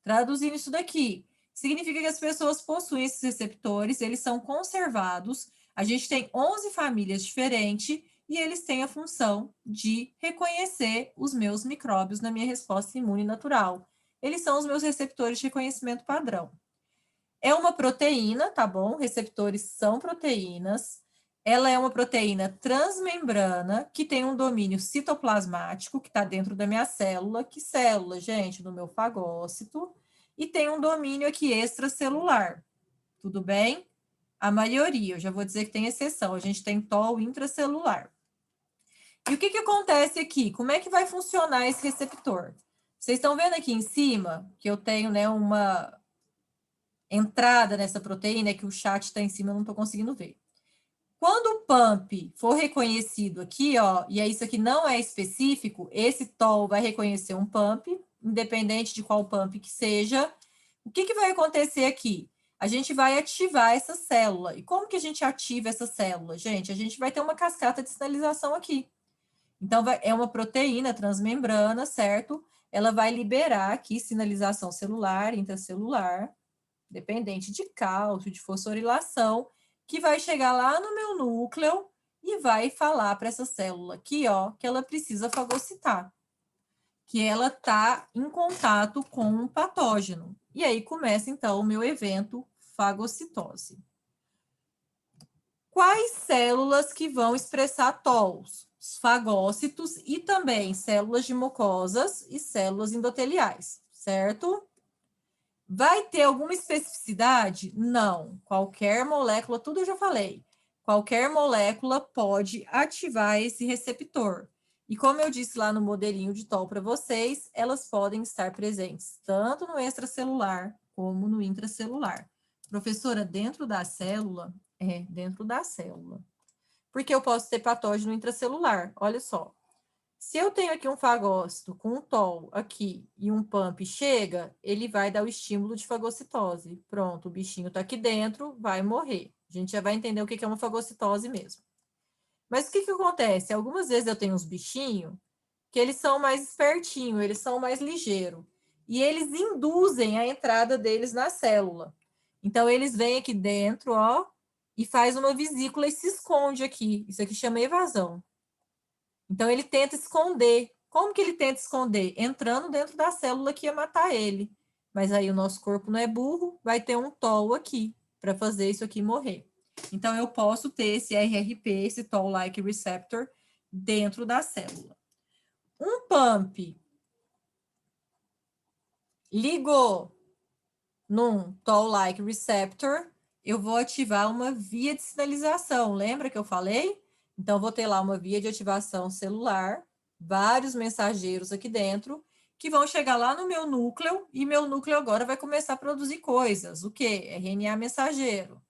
Traduzindo isso daqui, significa que as pessoas possuem esses receptores, eles são conservados, a gente tem 11 famílias diferentes e eles têm a função de reconhecer os meus micróbios na minha resposta imune natural. Eles são os meus receptores de reconhecimento padrão. É uma proteína, tá bom? Receptores são proteínas. Ela é uma proteína transmembrana que tem um domínio citoplasmático que está dentro da minha célula. Que célula, gente? Do meu fagócito. E tem um domínio aqui extracelular. Tudo bem? A maioria, eu já vou dizer que tem exceção. A gente tem TOL intracelular. E o que acontece aqui? Como é que vai funcionar esse receptor? Vocês estão vendo aqui em cima que eu tenho, né, uma entrada nessa proteína, que o chat está em cima, eu não estou conseguindo ver. Quando o pump for reconhecido aqui, ó, e isso aqui não é específico, esse TOL vai reconhecer um pump, independente de qual pump que seja. O que vai acontecer aqui? A gente vai ativar essa célula. E como que a gente ativa essa célula? Gente, a gente vai ter uma cascata de sinalização aqui. Então, é uma proteína transmembrana, certo? Ela vai liberar aqui sinalização celular, intracelular, dependente de cálcio, de fosforilação, que vai chegar lá no meu núcleo e vai falar para essa célula aqui, ó, que ela precisa fagocitar, que ela está em contato com um patógeno. E aí começa, então, o meu evento fagocitose. Quais células que vão expressar TOLs? Os fagócitos e também células de mucosas e células endoteliais, certo? Vai ter alguma especificidade? Não. Qualquer molécula, tudo eu já falei. Qualquer molécula pode ativar esse receptor. E como eu disse lá no modelinho de TOL para vocês, elas podem estar presentes tanto no extracelular como no intracelular. Professora, dentro da célula? É, dentro da célula. Porque eu posso ter patógeno intracelular. Olha só. Se eu tenho aqui um fagócito com um TOL aqui e um pump chega, ele vai dar o estímulo de fagocitose. Pronto, o bichinho está aqui dentro, vai morrer. A gente já vai entender o que é uma fagocitose mesmo. Mas o que acontece? Algumas vezes eu tenho uns bichinhos que eles são mais espertinhos, eles são mais ligeiros. E eles induzem a entrada deles na célula. Então, eles vêm aqui dentro, ó, e faz uma vesícula e se esconde aqui. Isso aqui chama evasão. Então, ele tenta esconder. Como que ele tenta esconder? Entrando dentro da célula que ia matar ele. Mas aí o nosso corpo não é burro, vai ter um TOL aqui para fazer isso aqui morrer. Então, eu posso ter esse RRP, esse TOL-like receptor, dentro da célula. Um pump ligou num TOL-like receptor, eu vou ativar uma via de sinalização. Lembra que eu falei? Então, vou ter lá uma via de ativação celular, vários mensageiros aqui dentro, que vão chegar lá no meu núcleo, e meu núcleo agora vai começar a produzir coisas. O quê? RNA mensageiro.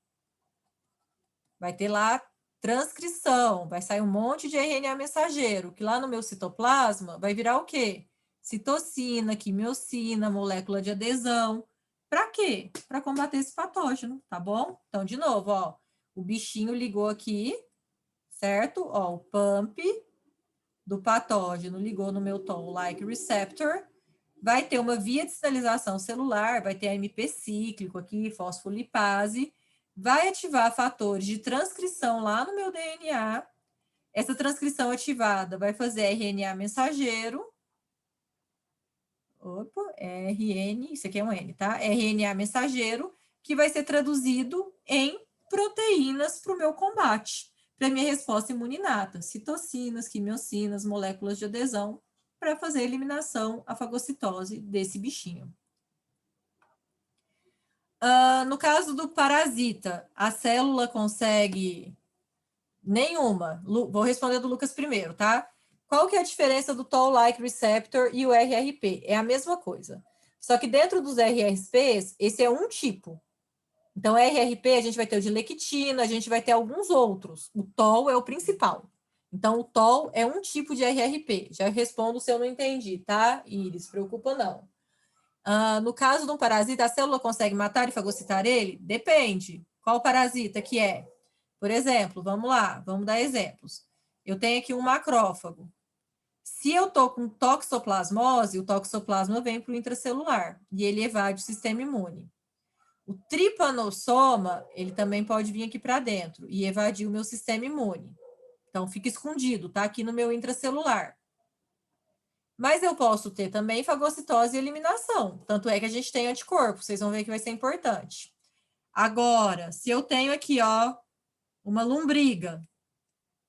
Vai ter lá transcrição, vai sair um monte de RNA mensageiro, que lá no meu citoplasma vai virar o quê? Citocina, quimiocina, molécula de adesão. Para quê? Para combater esse patógeno, tá bom? Então, de novo, ó, o bichinho ligou aqui, certo? Ó, o pump do patógeno ligou no meu TOL-like receptor, vai ter uma via de sinalização celular, vai ter AMP cíclico aqui, fosfolipase, vai ativar fatores de transcrição lá no meu DNA. Essa transcrição ativada vai fazer RNA mensageiro. Opa, RN, isso aqui é um N, tá? RNA mensageiro, que vai ser traduzido em proteínas para o meu combate, para minha resposta imuninata, citocinas, quimiocinas, moléculas de adesão, para fazer a eliminação, a fagocitose desse bichinho. No caso do parasita, a célula consegue nenhuma. Vou responder do Lucas primeiro, tá? Qual que é a diferença do TOL-like receptor e o RRP? É a mesma coisa. Só que dentro dos RRPs, esse é um tipo. Então, RRP, a gente vai ter o de lectina, a gente vai ter alguns outros. O TOL é o principal. Então, o TOL é um tipo de RRP. Já respondo se eu não entendi, tá? Iris, preocupa não. No caso de um parasita, a célula consegue matar e fagocitar ele? Depende. Qual parasita que é? Por exemplo, vamos lá, vamos dar exemplos. Eu tenho aqui um macrófago. Se eu estou com toxoplasmose, o toxoplasma vem para o intracelular e ele evade o sistema imune. O tripanossoma, ele também pode vir aqui para dentro e evadir o meu sistema imune. Então, fica escondido, tá aqui no meu intracelular. Mas eu posso ter também fagocitose e eliminação. Tanto é que a gente tem anticorpo, vocês vão ver que vai ser importante. Agora, se eu tenho aqui, ó, uma lombriga,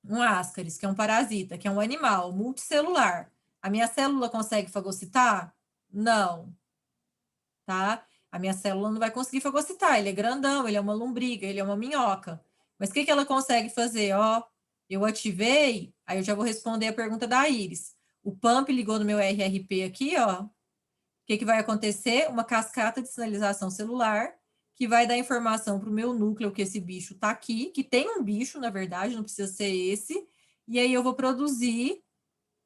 um ascaris, que é um parasita, que é um animal multicelular, a minha célula consegue fagocitar? Não. Tá? A minha célula não vai conseguir fagocitar, ele é grandão, ele é uma lombriga, ele é uma minhoca. Mas o que ela consegue fazer? Ó, eu ativei, aí eu já vou responder a pergunta da Iris. O pump ligou no meu RRP aqui, ó. O que vai acontecer? Uma cascata de sinalização celular que vai dar informação para o meu núcleo que esse bicho está aqui, que tem um bicho, na verdade, não precisa ser esse, e aí eu vou produzir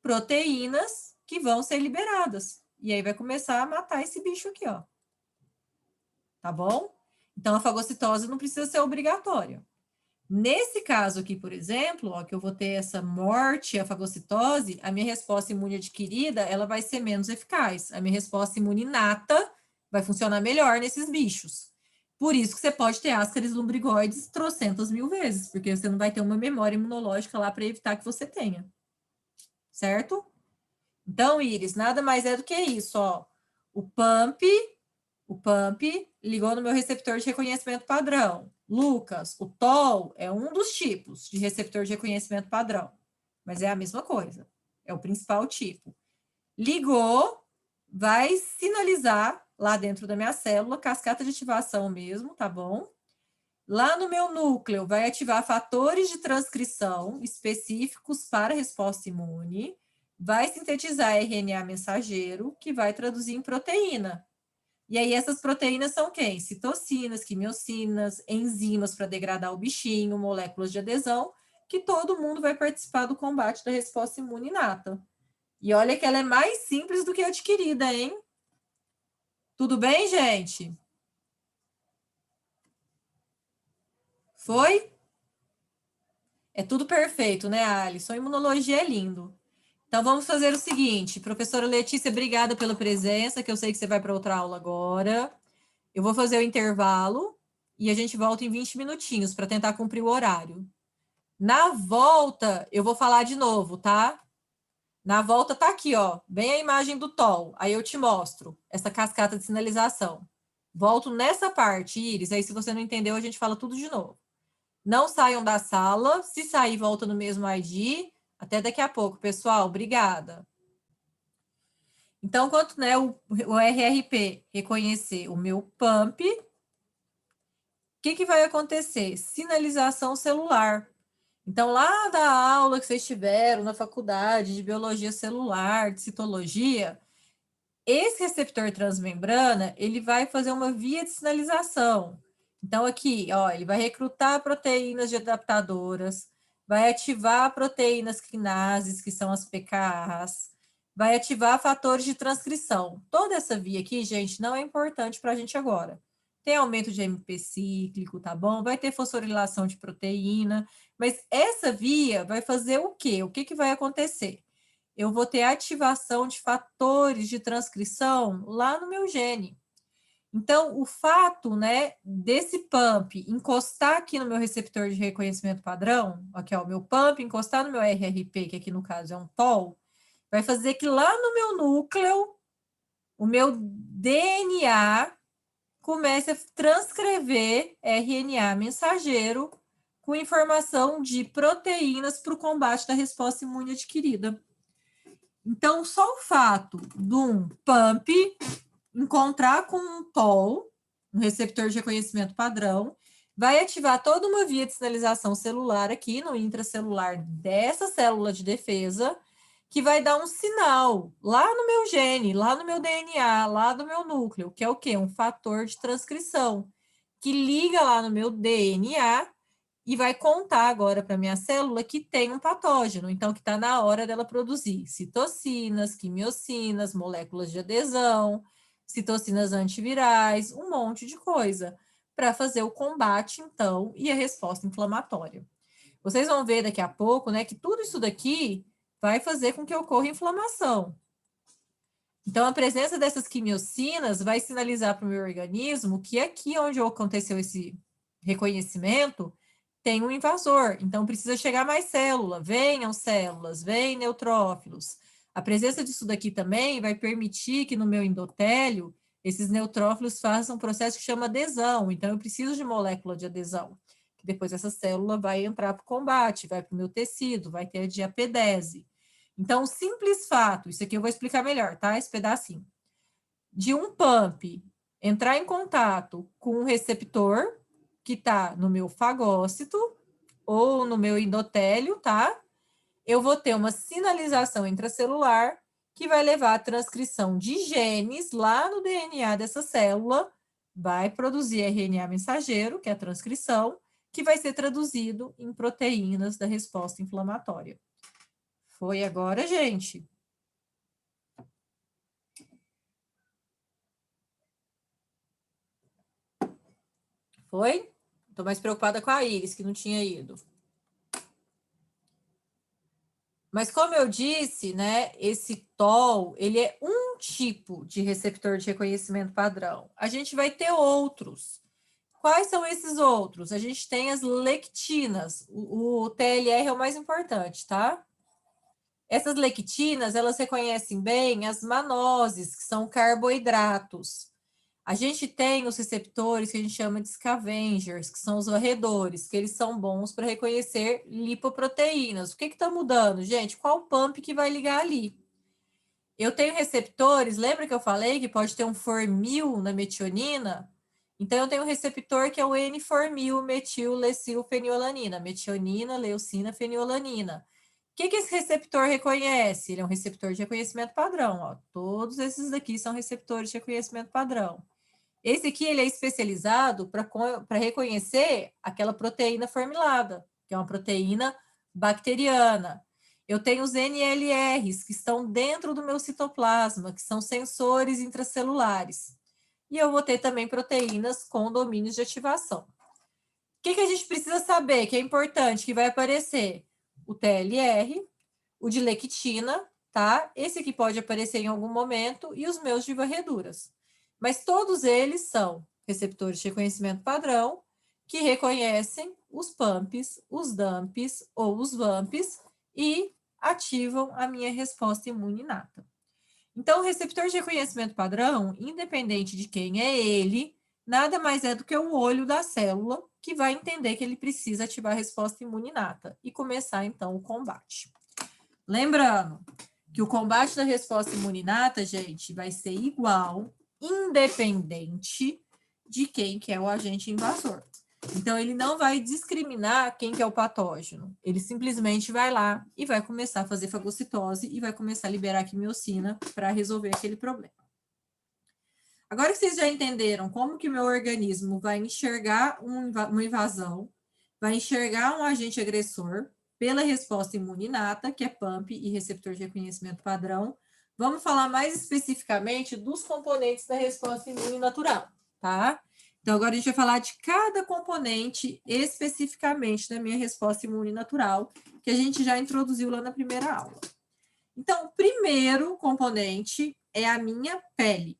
proteínas que vão ser liberadas. E aí vai começar a matar esse bicho aqui, ó. Tá bom? Então, a fagocitose não precisa ser obrigatória. Nesse caso aqui, por exemplo, ó, que eu vou ter essa morte, a fagocitose, a minha resposta imune adquirida, ela vai ser menos eficaz. A minha resposta imune inata vai funcionar melhor nesses bichos. Por isso que você pode ter ascaris lumbrigoides trocentas mil vezes, porque você não vai ter uma memória imunológica lá para evitar que você tenha. Certo? Então, Iris, nada mais é do que isso, ó. O pump ligou no meu receptor de reconhecimento padrão. Lucas, o TOL é um dos tipos de receptor de reconhecimento padrão, mas é a mesma coisa, é o principal tipo. Ligou, vai sinalizar lá dentro da minha célula, cascata de ativação mesmo, tá bom? Lá no meu núcleo, vai ativar fatores de transcrição específicos para a resposta imune, vai sintetizar RNA mensageiro, que vai traduzir em proteína. E aí, essas proteínas são quem? Citocinas, quimiocinas, enzimas para degradar o bichinho, moléculas de adesão, que todo mundo vai participar do combate da resposta imune inata. E olha que ela é mais simples do que a adquirida, hein? Tudo bem, gente? Foi? É tudo perfeito, né, Alisson? Imunologia é lindo. Então, vamos fazer o seguinte. Professora Letícia, obrigada pela presença, que eu sei que você vai para outra aula agora. Eu vou fazer o intervalo e a gente volta em 20 minutinhos para tentar cumprir o horário. Na volta, eu vou falar de novo, tá? Na volta tá aqui, ó, bem a imagem do TOL. Aí eu te mostro essa cascata de sinalização. Volto nessa parte, Iris. Aí, se você não entendeu, a gente fala tudo de novo. Não saiam da sala. Se sair, volta no mesmo ID. Até daqui a pouco, pessoal. Obrigada. Então, quanto né, o RRP reconhecer o meu pump, o que vai acontecer? Sinalização celular. Então, lá da aula que vocês tiveram na faculdade de biologia celular, de citologia, esse receptor transmembrana, ele vai fazer uma via de sinalização. Então, aqui, ó, ele vai recrutar proteínas de adaptadoras, vai ativar proteínas quinases, que são as PKAs, vai ativar fatores de transcrição. Toda essa via aqui, gente, não é importante para a gente agora. Tem aumento de MP cíclico, tá bom? Vai ter fosforilação de proteína, mas essa via vai fazer o quê? O que vai acontecer? Eu vou ter ativação de fatores de transcrição lá no meu gene. Então, o fato, né, desse pump encostar aqui no meu receptor de reconhecimento padrão, aqui ó, o meu pump encostar no meu RRP, que aqui no caso é um TOL, vai fazer que lá no meu núcleo, o meu DNA comece a transcrever RNA mensageiro com informação de proteínas para o combate da resposta imune adquirida. Então, só o fato de um pump encontrar com um TOL, um receptor de reconhecimento padrão, vai ativar toda uma via de sinalização celular aqui no intracelular dessa célula de defesa, que vai dar um sinal lá no meu gene, lá no meu DNA, lá do meu núcleo, que é o quê? Um fator de transcrição, que liga lá no meu DNA e vai contar agora para minha célula que tem um patógeno, então que está na hora dela produzir citocinas, quimiocinas, moléculas de adesão, citocinas antivirais, um monte de coisa, para fazer o combate, então, e a resposta inflamatória. Vocês vão ver daqui a pouco, né, que tudo isso daqui vai fazer com que ocorra inflamação. Então, a presença dessas quimiocinas vai sinalizar para o meu organismo que aqui onde aconteceu esse reconhecimento, tem um invasor. Então, precisa chegar mais célula. Venham células, vem neutrófilos. A presença disso daqui também vai permitir que no meu endotélio, esses neutrófilos façam um processo que chama adesão. Então, eu preciso de molécula de adesão. Que depois essa célula vai entrar para o combate, vai para o meu tecido, vai ter a diapedese. Então, o simples fato, isso aqui eu vou explicar melhor, tá? Esse pedacinho. De um pump entrar em contato com um receptor que está no meu fagócito ou no meu endotélio, tá? Eu vou ter uma sinalização intracelular que vai levar à transcrição de genes lá no DNA dessa célula, vai produzir RNA mensageiro, que é a transcrição, que vai ser traduzido em proteínas da resposta inflamatória. Foi agora, gente? Foi? Estou mais preocupada com a Iris, que não tinha ido. Mas como eu disse, né, esse TOL, ele é um tipo de receptor de reconhecimento padrão. A gente vai ter outros. Quais são esses outros? A gente tem as lectinas. O TLR é o mais importante, tá? Essas lectinas, elas reconhecem bem as manoses, que são carboidratos. A gente tem os receptores que a gente chama de scavengers, que são os varredores, que eles são bons para reconhecer lipoproteínas. O que está mudando, gente? Qual pump que vai ligar ali? Eu tenho receptores, lembra que eu falei que pode ter um formil na metionina? Então, eu tenho um receptor que é o N-formil metil-lecilfenilalanina, metionina, leucina, fenilalanina. O que esse receptor reconhece? Ele é um receptor de reconhecimento padrão. Ó. Todos esses daqui são receptores de reconhecimento padrão. Esse aqui ele é especializado para reconhecer aquela proteína formilada, que é uma proteína bacteriana. Eu tenho os NLRs, que estão dentro do meu citoplasma, que são sensores intracelulares. E eu vou ter também proteínas com domínios de ativação. O que a gente precisa saber, que é importante, que vai aparecer? O TLR, o de lectina, tá? Esse aqui pode aparecer em algum momento, e os meus de varreduras. Mas todos eles são receptores de reconhecimento padrão que reconhecem os pumps, os dumps ou os vamps e ativam a minha resposta imune inata. Então, o receptor de reconhecimento padrão, independente de quem é ele, nada mais é do que o olho da célula que vai entender que ele precisa ativar a resposta imune inata e começar, então, o combate. Lembrando que o combate da resposta imune inata, gente, vai ser igual, independente de quem que é o agente invasor. Então, ele não vai discriminar quem que é o patógeno. Ele simplesmente vai lá e vai começar a fazer fagocitose e vai começar a liberar quimiocina para resolver aquele problema. Agora que vocês já entenderam como que o meu organismo vai enxergar uma invasão, vai enxergar um agente agressor pela resposta imune inata, que é PAMP e receptor de reconhecimento padrão, vamos falar mais especificamente dos componentes da resposta imune natural, tá? Então, agora a gente vai falar de cada componente especificamente da minha resposta imune natural, que a gente já introduziu lá na primeira aula. Então, o primeiro componente é a minha pele.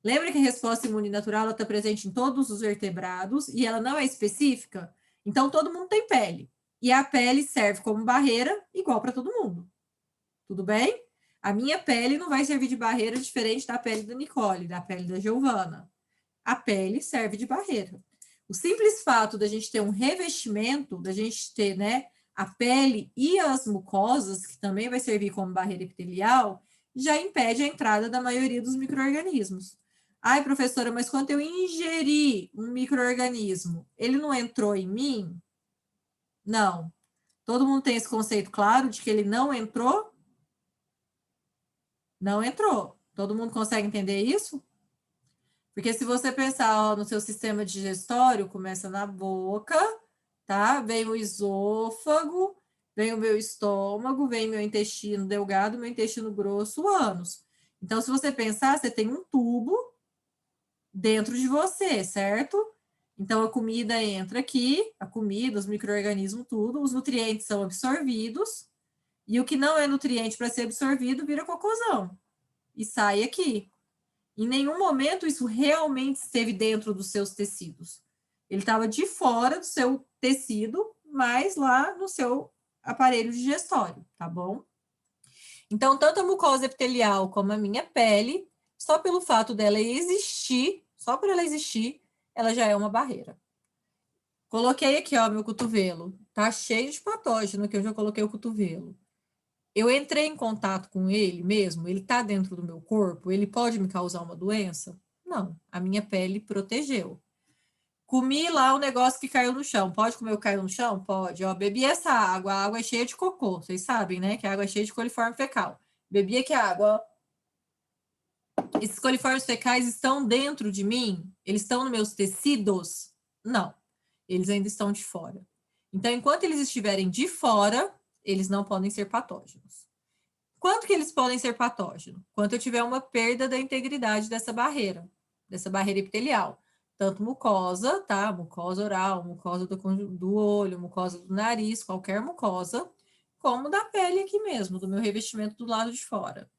Lembra que a resposta imune natural está presente em todos os vertebrados e ela não é específica? Então, todo mundo tem pele. E a pele serve como barreira igual para todo mundo. Tudo bem? A minha pele não vai servir de barreira diferente da pele da Nicole, da pele da Giovana. A pele serve de barreira. O simples fato da gente ter um revestimento, da gente ter, né, a pele e as mucosas, que também vai servir como barreira epitelial, já impede a entrada da maioria dos micro-organismos. Ai, professora, mas quando eu ingeri um micro-organismo, ele não entrou em mim? Não. Todo mundo tem esse conceito claro de que ele não entrou? Não entrou. Todo mundo consegue entender isso? Porque se você pensar ó, no seu sistema digestório, começa na boca, tá? Vem o esôfago, vem o meu estômago, vem meu intestino delgado, meu intestino grosso, o ânus. Então, se você pensar, você tem um tubo dentro de você, certo? Então, a comida entra aqui, a comida, os micro-organismos, tudo, os nutrientes são absorvidos, e o que não é nutriente para ser absorvido vira cocôzão, e sai aqui. Em nenhum momento isso realmente esteve dentro dos seus tecidos. Ele estava de fora do seu tecido, mas lá no seu aparelho digestório, tá bom? Então, tanto a mucosa epitelial como a minha pele, só pelo fato dela existir, só por ela existir, ela já é uma barreira. Coloquei aqui, ó, meu cotovelo. Tá cheio de patógeno que eu já coloquei o cotovelo. Eu entrei em contato com ele mesmo? Ele tá dentro do meu corpo? Ele pode me causar uma doença? Não, a minha pele protegeu. Comi lá o negócio que caiu no chão. Pode comer o que caiu no chão? Pode. Ó, bebi essa água. A água é cheia de cocô. Vocês sabem, né? Que a água é cheia de coliforme fecal. Bebi aqui a água, ó. Esses coliformes fecais estão dentro de mim? Eles estão nos meus tecidos? Não. Eles ainda estão de fora. Então, enquanto eles estiverem de fora, eles não podem ser patógenos. Quanto que eles podem ser patógenos? Quando eu tiver uma perda da integridade dessa barreira epitelial. Tanto mucosa, tá? Mucosa oral, mucosa do olho, mucosa do nariz, qualquer mucosa, como da pele aqui mesmo, do meu revestimento do lado de fora.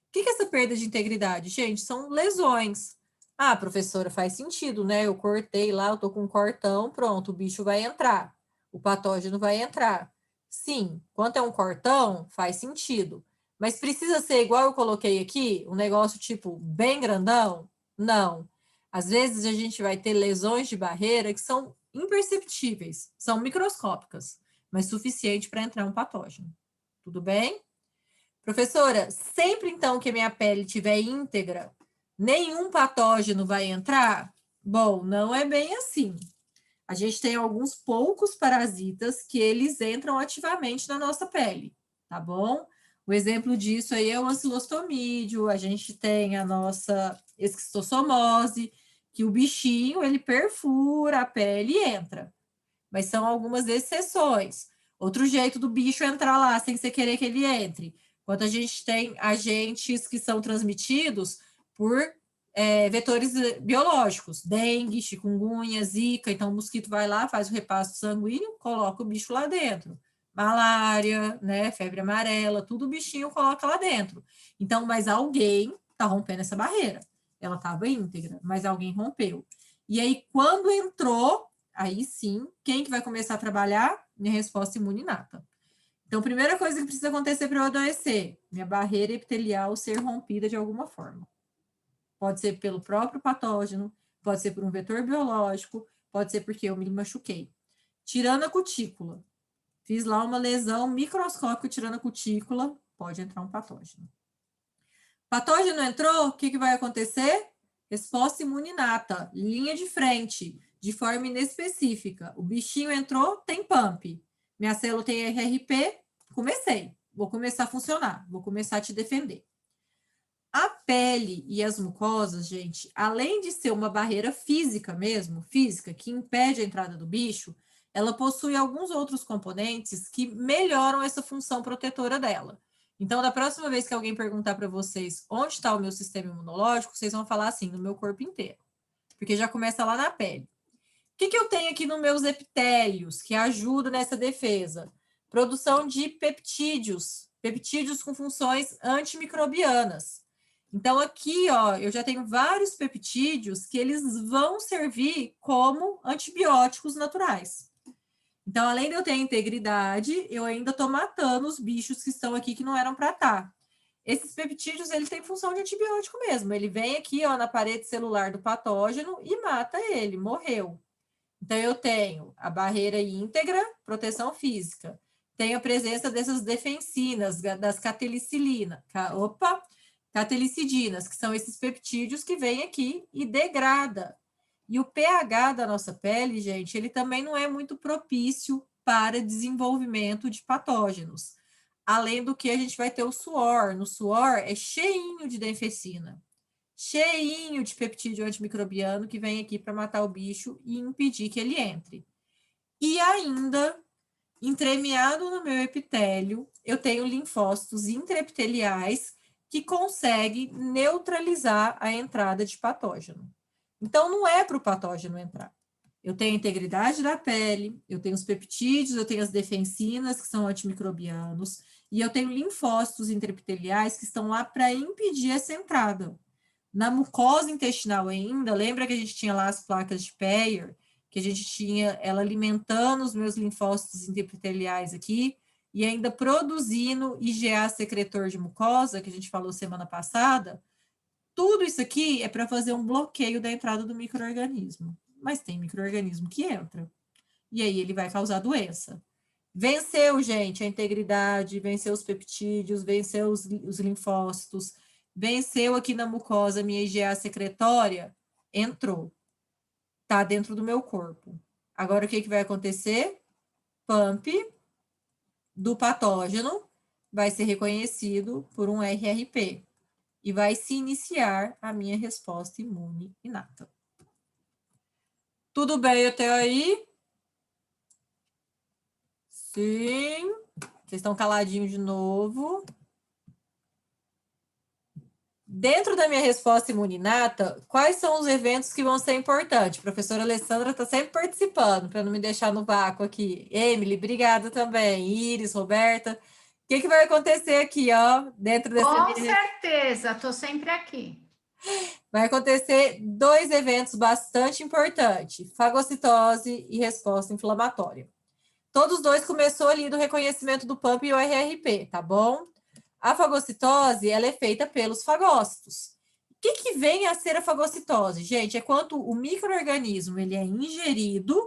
O que é essa perda de integridade? Gente, são lesões. Ah, professora, faz sentido, né? Eu cortei lá, eu tô com um cortão, pronto, o bicho vai entrar. O patógeno vai entrar. Sim, quando é um cortão, faz sentido. Mas precisa ser igual eu coloquei aqui, um negócio tipo bem grandão? Não. Às vezes a gente vai ter lesões de barreira que são imperceptíveis, são microscópicas, mas suficiente para entrar um patógeno. Tudo bem? Professora, sempre então que a minha pele estiver íntegra, nenhum patógeno vai entrar? Bom, não é bem assim. A gente tem alguns poucos parasitas que eles entram ativamente na nossa pele, tá bom? O exemplo disso aí é o ancilostomídeo, a gente tem a nossa esquistossomose, que o bichinho, ele perfura a pele e entra. Mas são algumas exceções. Outro jeito do bicho entrar lá sem você querer que ele entre. Quando a gente tem agentes que são transmitidos por vetores biológicos, dengue, chikungunya, zika, então o mosquito vai lá, faz o repasto sanguíneo, coloca o bicho lá dentro. Malária, né, febre amarela, tudo o bichinho coloca lá dentro. Então, mas alguém está rompendo essa barreira. Ela estava íntegra, mas alguém rompeu. E aí, quando entrou, aí sim, quem que vai começar a trabalhar? Minha resposta imune inata. Então, a primeira coisa que precisa acontecer para eu adoecer, minha barreira epitelial ser rompida de alguma forma. Pode ser pelo próprio patógeno, pode ser por um vetor biológico, pode ser porque eu me machuquei. Tirando a cutícula, fiz lá uma lesão microscópica tirando a cutícula, pode entrar um patógeno. Patógeno entrou, o que, que vai acontecer? Resposta imune inata, linha de frente, de forma inespecífica. O bichinho entrou, tem pump. Minha célula tem RRP, comecei. Vou começar a funcionar, vou começar a te defender. A pele e as mucosas, gente, além de ser uma barreira física mesmo, física, que impede a entrada do bicho, ela possui alguns outros componentes que melhoram essa função protetora dela. Então, da próxima vez que alguém perguntar para vocês onde está o meu sistema imunológico, vocês vão falar assim, no meu corpo inteiro, porque já começa lá na pele. O que eu tenho aqui nos meus epitélios que ajudam nessa defesa? Produção de peptídeos, peptídeos com funções antimicrobianas. Então, aqui, ó, eu já tenho vários peptídeos que eles vão servir como antibióticos naturais. Então, além de eu ter integridade, eu ainda estou matando os bichos que estão aqui que não eram para estar. Esses peptídeos, ele tem função de antibiótico mesmo. Ele vem aqui, ó, na parede celular do patógeno e mata ele, morreu. Então, eu tenho a barreira íntegra, proteção física. Tenho a presença dessas defensinas, das catelicidinas, que são esses peptídeos que vêm aqui e degrada. E o pH da nossa pele, gente, ele também não é muito propício para desenvolvimento de patógenos. Além do que a gente vai ter o suor. No suor é cheinho de defensina, cheinho de peptídeo antimicrobiano que vem aqui para matar o bicho e impedir que ele entre. E ainda, entremeado no meu epitélio, eu tenho linfócitos intraepiteliais que conseguem neutralizar a entrada de patógeno. Então, não é para o patógeno entrar. Eu tenho a integridade da pele, eu tenho os peptídeos, eu tenho as defensinas, que são antimicrobianos, e eu tenho linfócitos intraepiteliais que estão lá para impedir essa entrada. Na mucosa intestinal ainda, lembra que a gente tinha lá as placas de Peyer, que a gente tinha ela alimentando os meus linfócitos intraepiteliais aqui, e ainda produzindo IgA secretor de mucosa, que a gente falou semana passada. Tudo isso aqui é para fazer um bloqueio da entrada do micro-organismo. Mas tem micro-organismo que entra. E aí ele vai causar doença. Venceu, gente, a integridade, venceu os peptídeos, venceu os linfócitos, venceu aqui na mucosa a minha IgA secretória, entrou. Está dentro do meu corpo. Agora, o que vai acontecer? Pump do patógeno vai ser reconhecido por um RRP e vai se iniciar a minha resposta imune inata. Tudo bem até aí? Sim. Vocês estão caladinhos de novo. Dentro da minha resposta imune inata, quais são os eventos que vão ser importantes? A professora Alessandra está sempre participando, para não me deixar no vácuo aqui. Emily, obrigada também. Iris, Roberta. O que vai acontecer aqui, ó, dentro dessa Com certeza, estou sempre aqui. Vai acontecer 2 eventos bastante importantes, fagocitose e resposta inflamatória. Todos os 2 começou ali do reconhecimento do PAMP e o RRP, tá bom? A fagocitose, ela é feita pelos fagócitos. O que vem a ser a fagocitose? Gente, é quando o micro-organismo ele é ingerido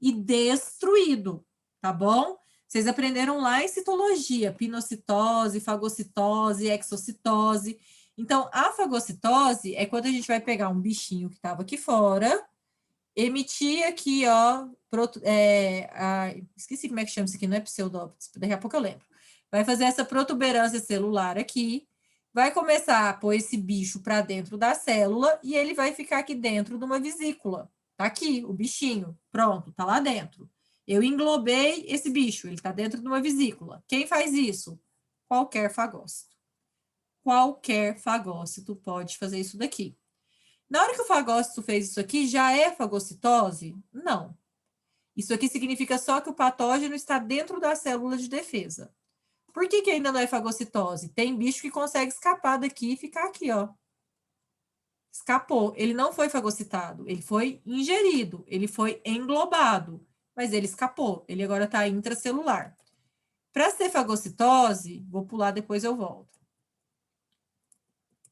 e destruído, tá bom? Vocês aprenderam lá em citologia, pinocitose, fagocitose, exocitose. Então, a fagocitose é quando a gente vai pegar um bichinho que estava aqui fora, emitir aqui, ó, esqueci como é que chama isso aqui, não é pseudópolis, daqui a pouco eu lembro. Vai fazer essa protuberância celular aqui, vai começar a pôr esse bicho para dentro da célula e ele vai ficar aqui dentro de uma vesícula. Tá aqui, o bichinho, pronto, tá lá dentro. Eu englobei esse bicho, ele tá dentro de uma vesícula. Quem faz isso? Qualquer fagócito. Qualquer fagócito pode fazer isso daqui. Na hora que o fagócito fez isso aqui, já é fagocitose? Não. Isso aqui significa só que o patógeno está dentro da célula de defesa. Por que ainda não é fagocitose? Tem bicho que consegue escapar daqui e ficar aqui, ó. Escapou. Ele não foi fagocitado, ele foi ingerido, ele foi englobado, mas ele escapou. Ele agora está intracelular. Para ser fagocitose, vou pular, depois eu volto.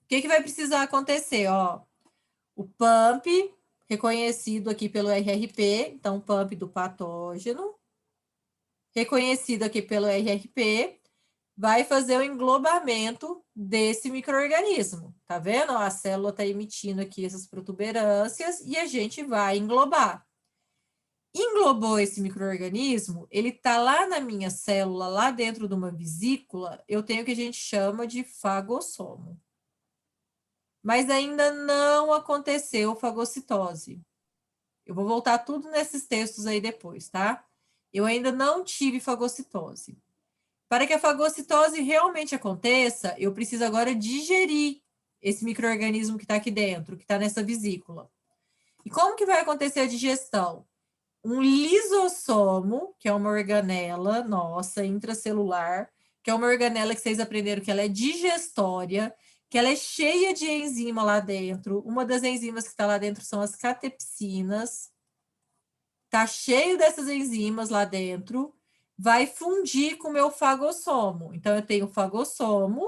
O que vai precisar acontecer? Ó, o PAMP, reconhecido aqui pelo RRP, então PAMP do patógeno, reconhecido aqui pelo RRP, vai fazer o englobamento desse micro-organismo. Tá vendo? A célula está emitindo aqui essas protuberâncias e a gente vai englobar. Englobou esse micro-organismo, ele está lá na minha célula, lá dentro de uma vesícula, eu tenho o que a gente chama de fagossomo. Mas ainda não aconteceu fagocitose. Eu vou voltar tudo nesses textos aí depois, tá? Eu ainda não tive fagocitose. Para que a fagocitose realmente aconteça, eu preciso agora digerir esse micro-organismo que está aqui dentro, que está nessa vesícula. E como que vai acontecer a digestão? Um lisossomo, que é uma organela nossa, intracelular, que é uma organela que vocês aprenderam que ela é digestória, que ela é cheia de enzima lá dentro. Uma das enzimas que está lá dentro são as catepsinas. Está cheio dessas enzimas lá dentro. Vai fundir com o meu fagossomo. Então, eu tenho o fagossomo,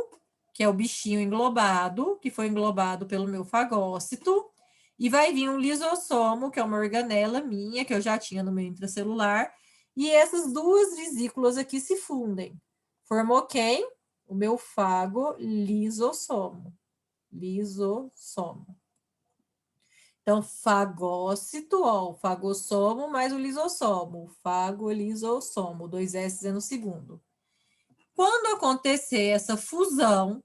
que é o bichinho englobado, que foi englobado pelo meu fagócito. E vai vir um lisossomo, que é uma organela minha, que eu já tinha no meu intracelular. E essas 2 vesículas aqui se fundem. Formou quem? O meu fagolisossomo. Lisossomo. Então, fagócito, ó, o fagossomo mais o lisossomo. Fagolisossomo, 2 S no segundo. Quando acontecer essa fusão,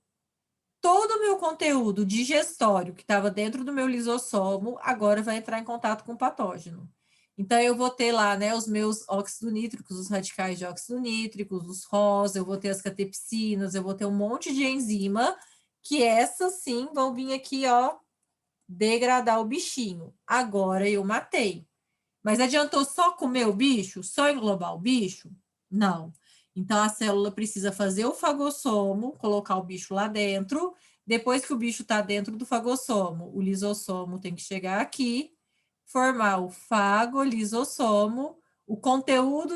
todo o meu conteúdo digestório que estava dentro do meu lisossomo, agora vai entrar em contato com o patógeno. Então, eu vou ter lá, né, os meus óxidos nítricos, os radicais de óxido nítricos, os ROS, eu vou ter as catepsinas, eu vou ter um monte de enzima, que essas sim vão vir aqui, ó, degradar o bichinho. Agora eu matei. Mas adiantou só comer o bicho? Só englobar o bicho? Não. Então, a célula precisa fazer o fagossomo, colocar o bicho lá dentro. Depois que o bicho está dentro do fagossomo, o lisossomo tem que chegar aqui, formar o fagolisossomo. O conteúdo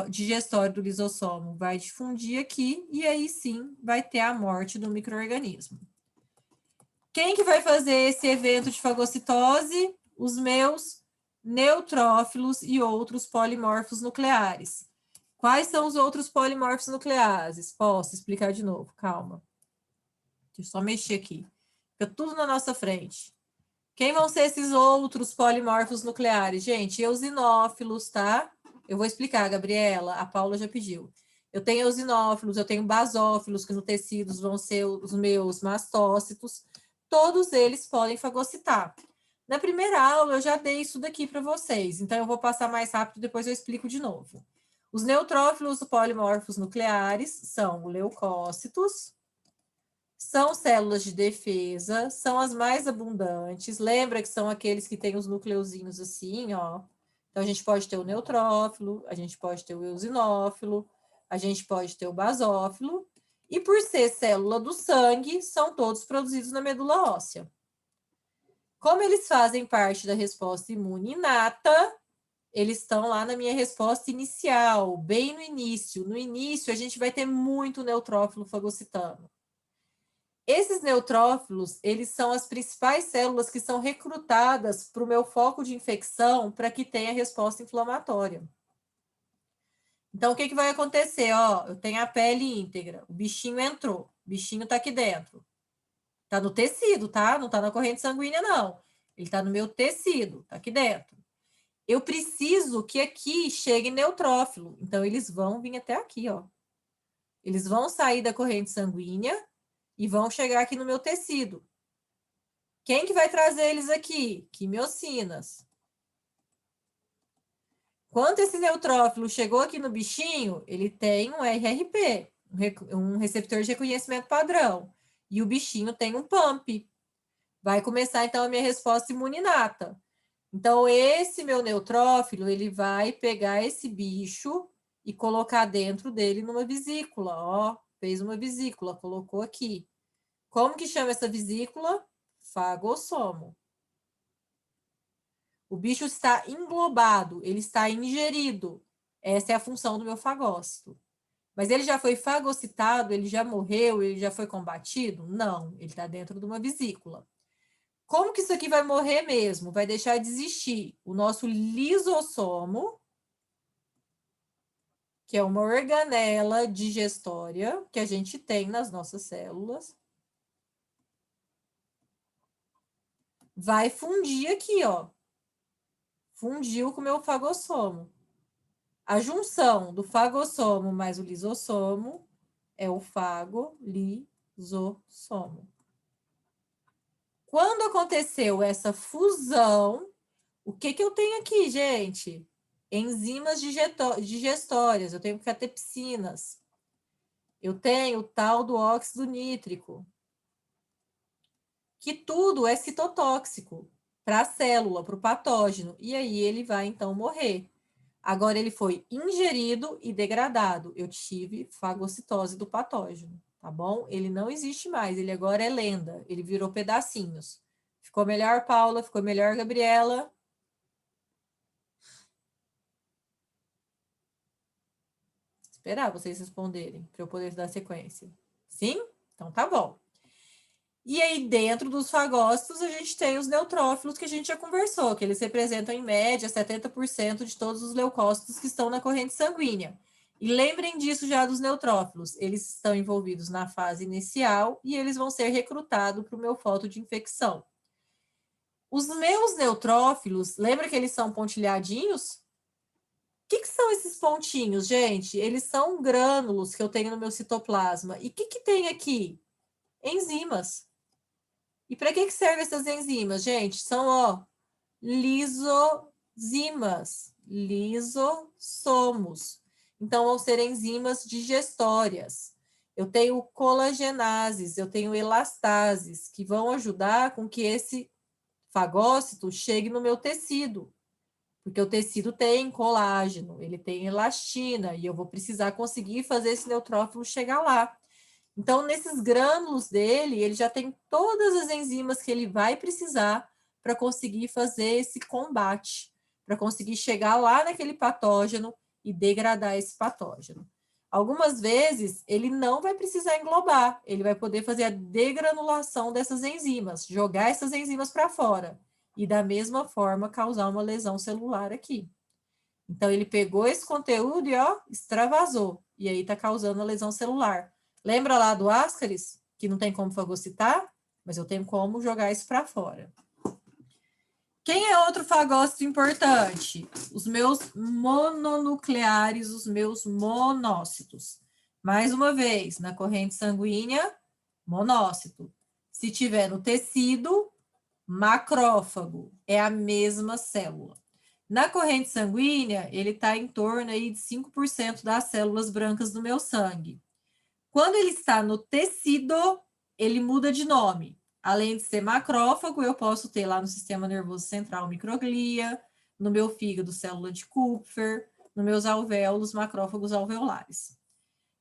digestório do lisossomo vai difundir aqui e aí sim vai ter a morte do micro-organismo. Quem que vai fazer esse evento de fagocitose? Os meus neutrófilos e outros polimorfos nucleares. Quais são os outros polimorfos nucleares? Posso explicar de novo, calma. Deixa eu só mexer aqui. Fica tudo na nossa frente. Quem vão ser esses outros polimorfos nucleares? Gente, eosinófilos, tá? Eu vou explicar, Gabriela. A Paula já pediu. Eu tenho eosinófilos, eu tenho basófilos, que no tecidos vão ser os meus mastócitos. Todos eles podem fagocitar. Na primeira aula, eu já dei isso daqui para vocês, então eu vou passar mais rápido, depois eu explico de novo. Os neutrófilos polimorfos nucleares são leucócitos, são células de defesa, são as mais abundantes. Lembra que são aqueles que têm os nucleuzinhos assim, ó. Então, a gente pode ter o neutrófilo, a gente pode ter o eosinófilo, a gente pode ter o basófilo. E por ser célula do sangue, são todos produzidos na medula óssea. Como eles fazem parte da resposta imune inata, eles estão lá na minha resposta inicial, bem no início. No início, a gente vai ter muito neutrófilo fagocitando. Esses neutrófilos, eles são as principais células que são recrutadas para o meu foco de infecção para que tenha resposta inflamatória. Então, o que vai acontecer? Ó, eu tenho a pele íntegra, o bichinho entrou, o bichinho está aqui dentro. Está no tecido, tá? Não está na corrente sanguínea, não. Ele está no meu tecido, está aqui dentro. Eu preciso que aqui chegue neutrófilo. Então, eles vão vir até aqui, ó. Eles vão sair da corrente sanguínea e vão chegar aqui no meu tecido. Quem que vai trazer eles aqui? Quimiocinas. Quando esse neutrófilo chegou aqui no bichinho, ele tem um RRP, um receptor de reconhecimento padrão. E o bichinho tem um pump. Vai começar, então, a minha resposta imuninata. Então, esse meu neutrófilo, ele vai pegar esse bicho e colocar dentro dele numa vesícula, ó. Fez uma vesícula, colocou aqui. Como que chama essa vesícula? Fagossomo. O bicho está englobado, ele está ingerido. Essa é a função do meu fagócito. Mas ele já foi fagocitado, ele já morreu, ele já foi combatido? Não, ele está dentro de uma vesícula. Como que isso aqui vai morrer mesmo? Vai deixar de existir o nosso lisossomo, que é uma organela digestória que a gente tem nas nossas células. Vai fundir aqui, ó. Fundiu com o meu fagossomo. A junção do fagossomo mais o lisossomo é o fagolisossomo. Quando aconteceu essa fusão, o que eu tenho aqui, gente? Enzimas digestórias, eu tenho catepsinas. Eu tenho o tal do óxido nítrico. Que tudo é citotóxico para a célula, para o patógeno. E aí ele vai, então, morrer. Agora ele foi ingerido e degradado. Eu tive fagocitose do patógeno, tá bom? Ele não existe mais, ele agora é lenda. Ele virou pedacinhos. Ficou melhor, Paula? Ficou melhor, Gabriela? Esperar vocês responderem para eu poder dar sequência. Sim? Então tá bom. E aí, dentro dos fagócitos, a gente tem os neutrófilos que a gente já conversou, que eles representam, em média, 70% de todos os leucócitos que estão na corrente sanguínea. E lembrem disso já dos neutrófilos, eles estão envolvidos na fase inicial e eles vão ser recrutados para o meu foco de infecção. Os meus neutrófilos, lembra que eles são pontilhadinhos? O que são esses pontinhos, gente? Eles são grânulos que eu tenho no meu citoplasma. E o que tem aqui? Enzimas. E para que servem essas enzimas, gente? São, ó, lisozimas, lisossomos. Então, vão ser enzimas digestórias. Eu tenho colagenases, eu tenho elastases, que vão ajudar com que esse fagócito chegue no meu tecido, porque o tecido tem colágeno, ele tem elastina, e eu vou precisar conseguir fazer esse neutrófilo chegar lá. Então, nesses grânulos dele, ele já tem todas as enzimas que ele vai precisar para conseguir fazer esse combate, para conseguir chegar lá naquele patógeno e degradar esse patógeno. Algumas vezes, ele não vai precisar englobar, ele vai poder fazer a degranulação dessas enzimas, jogar essas enzimas para fora, e da mesma forma causar uma lesão celular aqui. Então, ele pegou esse conteúdo e, ó, extravasou, e aí está causando a lesão celular. Lembra lá do Ascaris, que não tem como fagocitar, mas eu tenho como jogar isso para fora. Quem é outro fagócito importante? Os meus mononucleares, os meus monócitos. Mais uma vez, na corrente sanguínea, monócito. Se tiver no tecido, macrófago, é a mesma célula. Na corrente sanguínea, ele está em torno aí de 5% das células brancas do meu sangue. Quando ele está no tecido, ele muda de nome. Além de ser macrófago, eu posso ter lá no sistema nervoso central microglia, no meu fígado célula de Kupfer, nos meus alvéolos macrófagos alveolares.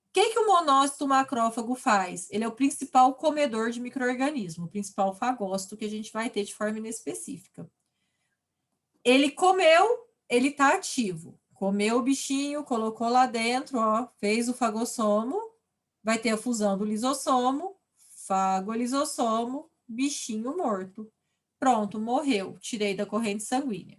O que o monócito macrófago faz? Ele é o principal comedor de micro-organismo, o principal fagócito que a gente vai ter de forma inespecífica. Ele comeu, ele está ativo. Comeu o bichinho, colocou lá dentro, ó, fez o fagossomo, vai ter a fusão do lisossomo, fagolisossomo, bichinho morto. Pronto, morreu. Tirei da corrente sanguínea.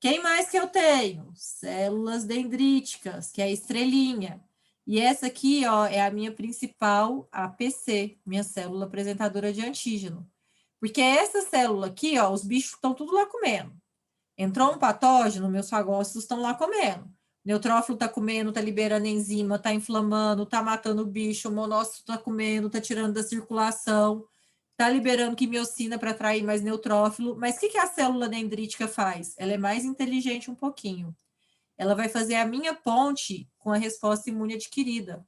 Quem mais que eu tenho? Células dendríticas, que é a estrelinha. E essa aqui, ó, é a minha principal APC, minha célula apresentadora de antígeno. Porque essa célula aqui, ó, os bichos estão tudo lá comendo. Entrou um patógeno, meus fagócitos estão lá comendo. Neutrófilo está comendo, está liberando enzima, está inflamando, está matando o bicho, o monócito está comendo, está tirando da circulação, está liberando quimiocina para atrair mais neutrófilo. Mas o que a célula dendrítica faz? Ela é mais inteligente um pouquinho. Ela vai fazer a minha ponte com a resposta imune adquirida.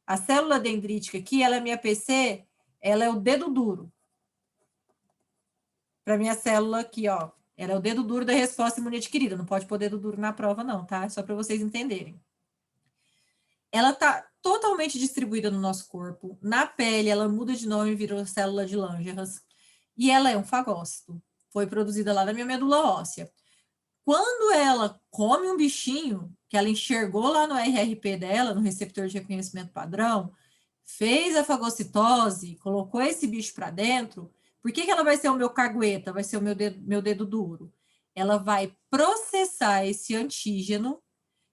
A célula dendrítica aqui, ela é minha PC, ela é o dedo duro. Para minha célula aqui, ó. Ela é o dedo duro da resposta imune adquirida. Não pode pôr dedo duro na prova, não, tá? Só para vocês entenderem. Ela está totalmente distribuída no nosso corpo. Na pele, ela muda de nome e virou célula de Langerhans. E ela é um fagócito. Foi produzida lá na minha medula óssea. Quando ela come um bichinho, que ela enxergou lá no RRP dela, no receptor de reconhecimento padrão, fez a fagocitose, colocou esse bicho para dentro, por que ela vai ser o meu cagueta, vai ser o meu dedo duro? Ela vai processar esse antígeno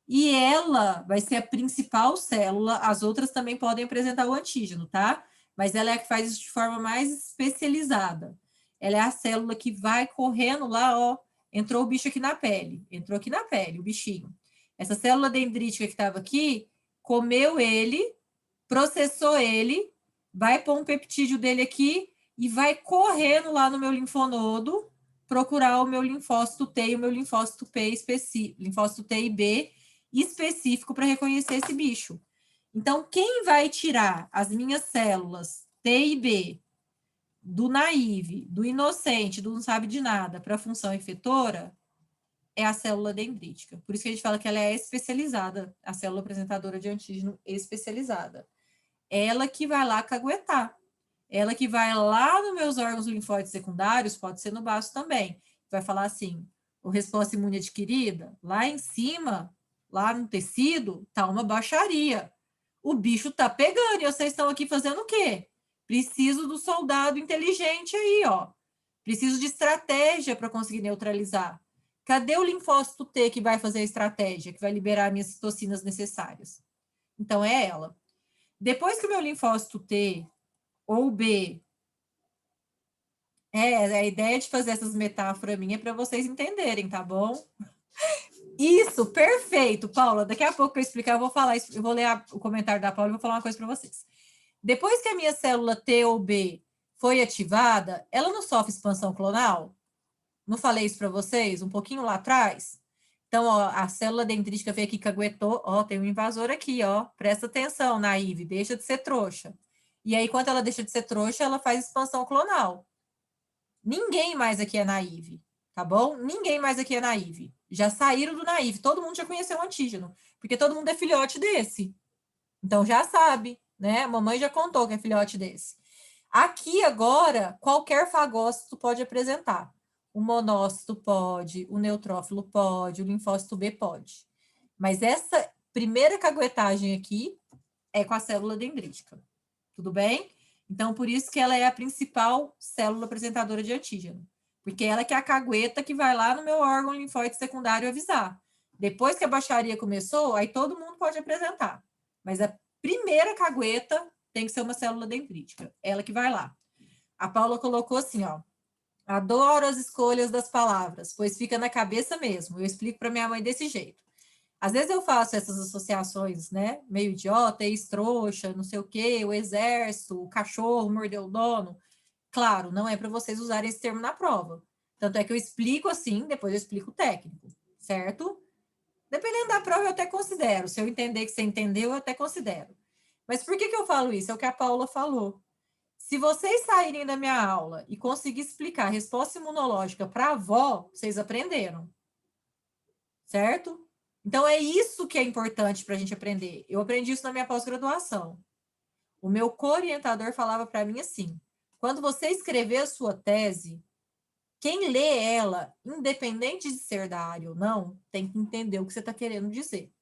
e ela vai ser a principal célula, as outras também podem apresentar o antígeno, tá? Mas ela é a que faz isso de forma mais especializada. Ela é a célula que vai correndo lá, ó, entrou o bicho aqui na pele, entrou aqui na pele, o bichinho. Essa célula dendrítica que estava aqui, comeu ele, processou ele, vai pôr um peptídeo dele aqui e vai correndo lá no meu linfonodo procurar o meu linfócito T e o meu linfócito P específico, linfócito T e B específico para reconhecer esse bicho. Então, quem vai tirar as minhas células T e B do naive, do inocente, do não sabe de nada, para a função efetora, é a célula dendrítica. Por isso que a gente fala que ela é especializada, a célula apresentadora de antígeno especializada. Ela que vai lá caguetar. Ela que vai lá nos meus órgãos linfóides secundários, pode ser no baço também, vai falar assim, o resposta imune adquirida, lá em cima, lá no tecido, tá uma baixaria. O bicho tá pegando e vocês estão aqui fazendo o quê? Preciso do soldado inteligente aí, ó. Preciso de estratégia para conseguir neutralizar. Cadê o linfócito T que vai fazer a estratégia, que vai liberar minhas citocinas necessárias? Então, é ela. Depois que o meu linfócito T ou B, a ideia de fazer essas metáforas minha é para vocês entenderem, tá bom? Isso, perfeito, Paula. Daqui a pouco eu explicar, eu vou falar isso, eu vou ler o comentário da Paula e vou falar uma coisa para vocês. Depois que a minha célula T ou B foi ativada, ela não sofre expansão clonal? Não falei isso para vocês um pouquinho lá atrás? Então, ó, a célula dendrítica veio aqui, caguetou, ó, tem um invasor aqui, ó, presta atenção, naive, deixa de ser trouxa. E aí, quando ela deixa de ser trouxa, ela faz expansão clonal. Ninguém mais aqui é naive, tá bom? Ninguém mais aqui é naive. Já saíram do naive, todo mundo já conheceu o antígeno, porque todo mundo é filhote desse. Então já sabe, né? A mamãe já contou que é filhote desse. Aqui agora, qualquer fagócito pode apresentar. O monócito pode, o neutrófilo pode, o linfócito B pode. Mas essa primeira caguetagem aqui é com a célula dendrítica. Tudo bem? Então, por isso que ela é a principal célula apresentadora de antígeno. Porque ela que é a cagueta que vai lá no meu órgão linfóide secundário avisar. Depois que a baixaria começou, aí todo mundo pode apresentar. Mas a primeira cagueta tem que ser uma célula dendrítica. Ela que vai lá. A Paula colocou assim, ó. Adoro as escolhas das palavras, pois fica na cabeça mesmo. Eu explico para minha mãe desse jeito. Às vezes eu faço essas associações, né? Meio idiota, ex-trouxa, não sei o quê, o exército, o cachorro mordeu o dono. Claro, não é para vocês usarem esse termo na prova. Tanto é que eu explico assim, depois eu explico o técnico, certo? Dependendo da prova, eu até considero. Se eu entender que você entendeu, eu até considero. Mas por que eu falo isso? É o que a Paula falou. Se vocês saírem da minha aula e conseguir explicar a resposta imunológica para a avó, vocês aprenderam. Certo? Então, é isso que é importante para a gente aprender. Eu aprendi isso na minha pós-graduação. O meu co-orientador falava para mim assim, quando você escrever a sua tese, quem lê ela, independente de ser da área ou não, tem que entender o que você está querendo dizer.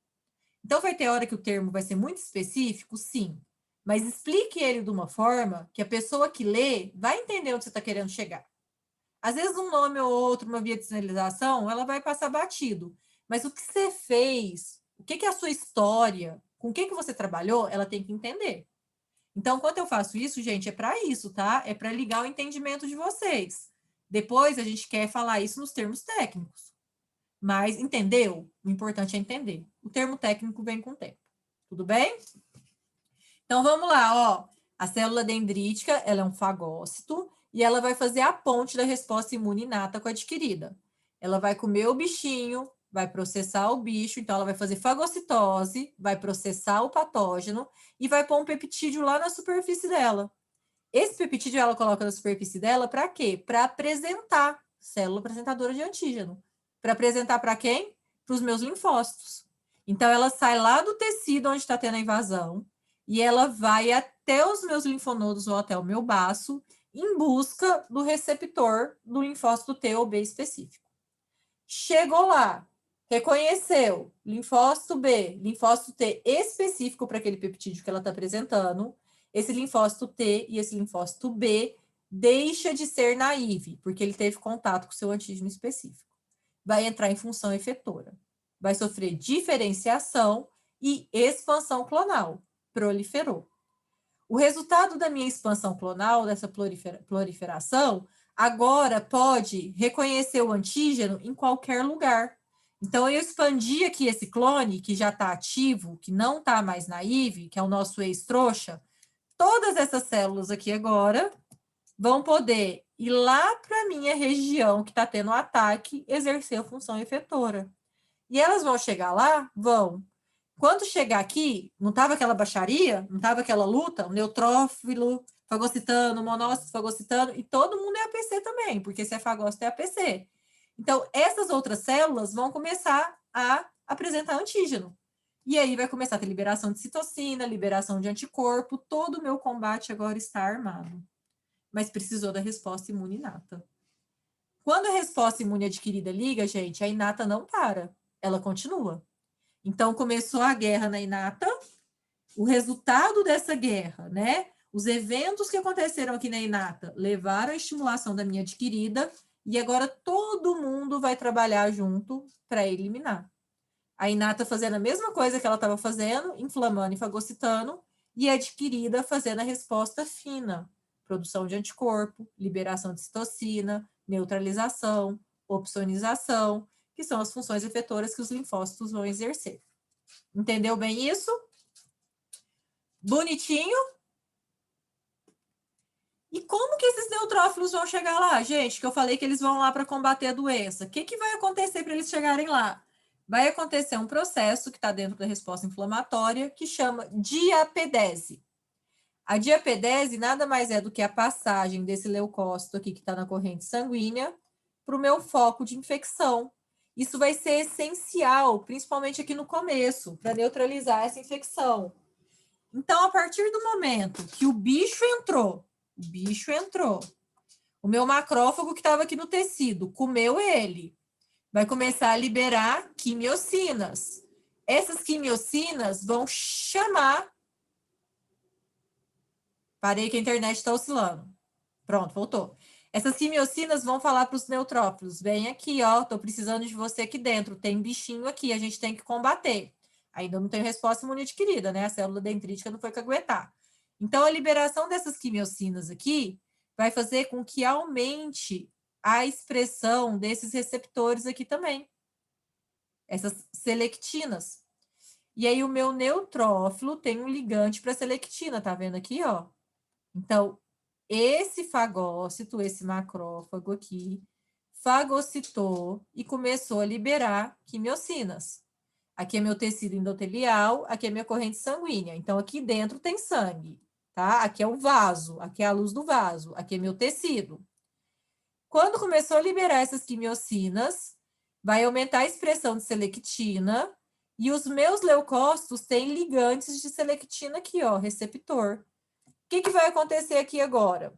Então, vai ter hora que o termo vai ser muito específico, sim, mas explique ele de uma forma que a pessoa que lê vai entender onde você está querendo chegar. Às vezes, um nome ou outro, uma via de sinalização, ela vai passar batido. Mas o que você fez, o que é a sua história, com o que você trabalhou, ela tem que entender. Então, quando eu faço isso, gente, é para isso, tá? É para ligar o entendimento de vocês. Depois, a gente quer falar isso nos termos técnicos. Mas, entendeu? O importante é entender. O termo técnico vem com o tempo. Tudo bem? Então, vamos lá, ó. A célula dendrítica, ela é um fagócito e ela vai fazer a ponte da resposta imune inata com a adquirida. Ela vai comer o bichinho, vai processar o bicho, então ela vai fazer fagocitose, vai processar o patógeno e vai pôr um peptídeo lá na superfície dela. Esse peptídeo ela coloca na superfície dela para quê? Para apresentar, célula apresentadora de antígeno. Para apresentar para quem? Para os meus linfócitos. Então ela sai lá do tecido onde está tendo a invasão e ela vai até os meus linfonodos ou até o meu baço em busca do receptor do linfócito T ou B específico. Chegou lá, reconheceu linfócito B, linfócito T específico para aquele peptídeo que ela está apresentando, esse linfócito T e esse linfócito B deixa de ser naive, porque ele teve contato com o seu antígeno específico. Vai entrar em função efetora. Vai sofrer diferenciação e expansão clonal. Proliferou. O resultado da minha expansão clonal, dessa proliferação, agora pode reconhecer o antígeno em qualquer lugar. Então, eu expandi aqui esse clone, que já está ativo, que não está mais naive, que é o nosso ex-trouxa. Todas essas células aqui agora vão poder ir lá para a minha região que está tendo um ataque, exercer a função efetora. E elas vão chegar lá? Vão. Quando chegar aqui, não estava aquela baixaria? Não estava aquela luta? O neutrófilo fagocitando, o monócito fagocitando, e todo mundo é APC também, porque se é fagócito é APC. Então, essas outras células vão começar a apresentar antígeno. E aí vai começar a ter liberação de citocina, liberação de anticorpo, todo o meu combate agora está armado. Mas precisou da resposta imune inata. Quando a resposta imune adquirida liga, gente, a inata não para, ela continua. Então, começou a guerra na inata, o resultado dessa guerra, né? Os eventos que aconteceram aqui na inata levaram à estimulação da minha adquirida e agora todo mundo vai trabalhar junto para eliminar. A inata fazendo a mesma coisa que ela estava fazendo, inflamando e fagocitando, e a adquirida fazendo a resposta fina, produção de anticorpo, liberação de citocina, neutralização, opsonização, que são as funções efetoras que os linfócitos vão exercer. Entendeu bem isso? Bonitinho? E como que esses neutrófilos vão chegar lá, gente? Que eu falei que eles vão lá para combater a doença. O que vai acontecer para eles chegarem lá? Vai acontecer um processo que está dentro da resposta inflamatória que chama diapedese. A diapedese nada mais é do que a passagem desse leucócito aqui que está na corrente sanguínea para o meu foco de infecção. Isso vai ser essencial, principalmente aqui no começo, para neutralizar essa infecção. Então, a partir do momento que o bicho entrou, o meu macrófago que estava aqui no tecido, comeu ele, vai começar a liberar quimiocinas. Essas quimiocinas vão chamar... Parei que a internet está oscilando. Pronto, voltou. Essas quimiocinas vão falar para os neutrófilos, vem aqui, ó, tô precisando de você aqui dentro, tem bichinho aqui, a gente tem que combater. Ainda não tem resposta imunodquirida, né? A célula dendrítica não foi caguetar. Então, a liberação dessas quimiocinas aqui vai fazer com que aumente a expressão desses receptores aqui também. Essas selectinas. E aí, o meu neutrófilo tem um ligante para selectina, tá vendo aqui, ó? Então, esse fagócito, esse macrófago aqui, fagocitou e começou a liberar quimiocinas. Aqui é meu tecido endotelial, aqui é minha corrente sanguínea. Então, aqui dentro tem sangue, tá? Aqui é o vaso, aqui é a luz do vaso, aqui é meu tecido. Quando começou a liberar essas quimiocinas, vai aumentar a expressão de selectina e os meus leucócitos têm ligantes de selectina aqui, ó, receptor. O que vai acontecer aqui agora?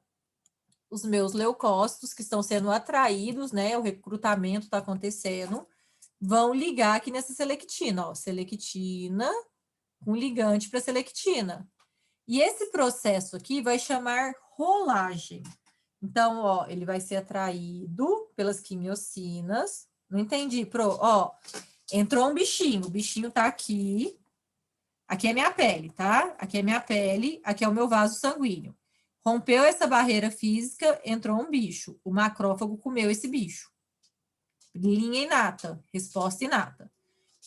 Os meus leucócitos que estão sendo atraídos, né? O recrutamento está acontecendo, vão ligar aqui nessa selectina, ó, selectina com ligante para selectina. E esse processo aqui vai chamar rolagem. Então, ó, ele vai ser atraído pelas quimiocinas. Não entendi, Pro? Ó, entrou um bichinho, o bichinho tá aqui. Aqui é minha pele, tá? Aqui é minha pele, aqui é o meu vaso sanguíneo. Rompeu essa barreira física, entrou um bicho. O macrófago comeu esse bicho. Linha inata, resposta inata.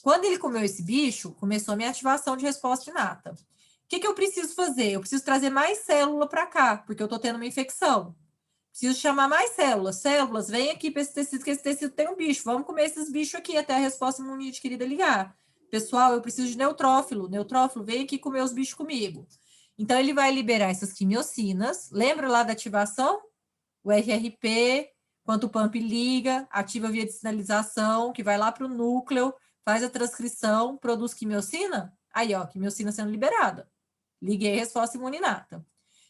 Quando ele comeu esse bicho, começou a minha ativação de resposta inata. O que eu preciso fazer? Eu preciso trazer mais célula para cá, porque eu estou tendo uma infecção. Preciso chamar mais células. Células, vem aqui para esse tecido, que esse tecido tem um bicho. Vamos comer esses bichos aqui até a resposta imunodquirida ligar. Pessoal, eu preciso de neutrófilo. Neutrófilo, vem aqui comer os bichos comigo. Então, ele vai liberar essas quimiocinas. Lembra lá da ativação? O RRP, quando o pump liga, ativa a via de sinalização, que vai lá para o núcleo, faz a transcrição, produz quimiocina. Aí, ó, quimiocina sendo liberada. Liguei a resposta imuninata.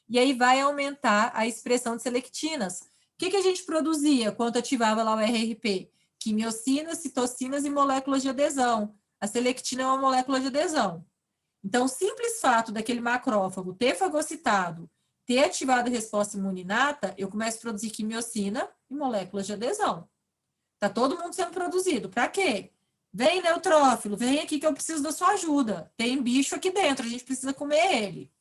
E aí vai aumentar a expressão de selectinas. O que a gente produzia quando ativava lá o RRP? Quimiocinas, citocinas e moléculas de adesão. A selectina é uma molécula de adesão. Então, o simples fato daquele macrófago ter fagocitado, ter ativado a resposta imuninata, eu começo a produzir quimiocina e moléculas de adesão. Tá todo mundo sendo produzido. Para quê? Vem, neutrófilo, vem aqui que eu preciso da sua ajuda. Tem bicho aqui dentro, a gente precisa comer ele.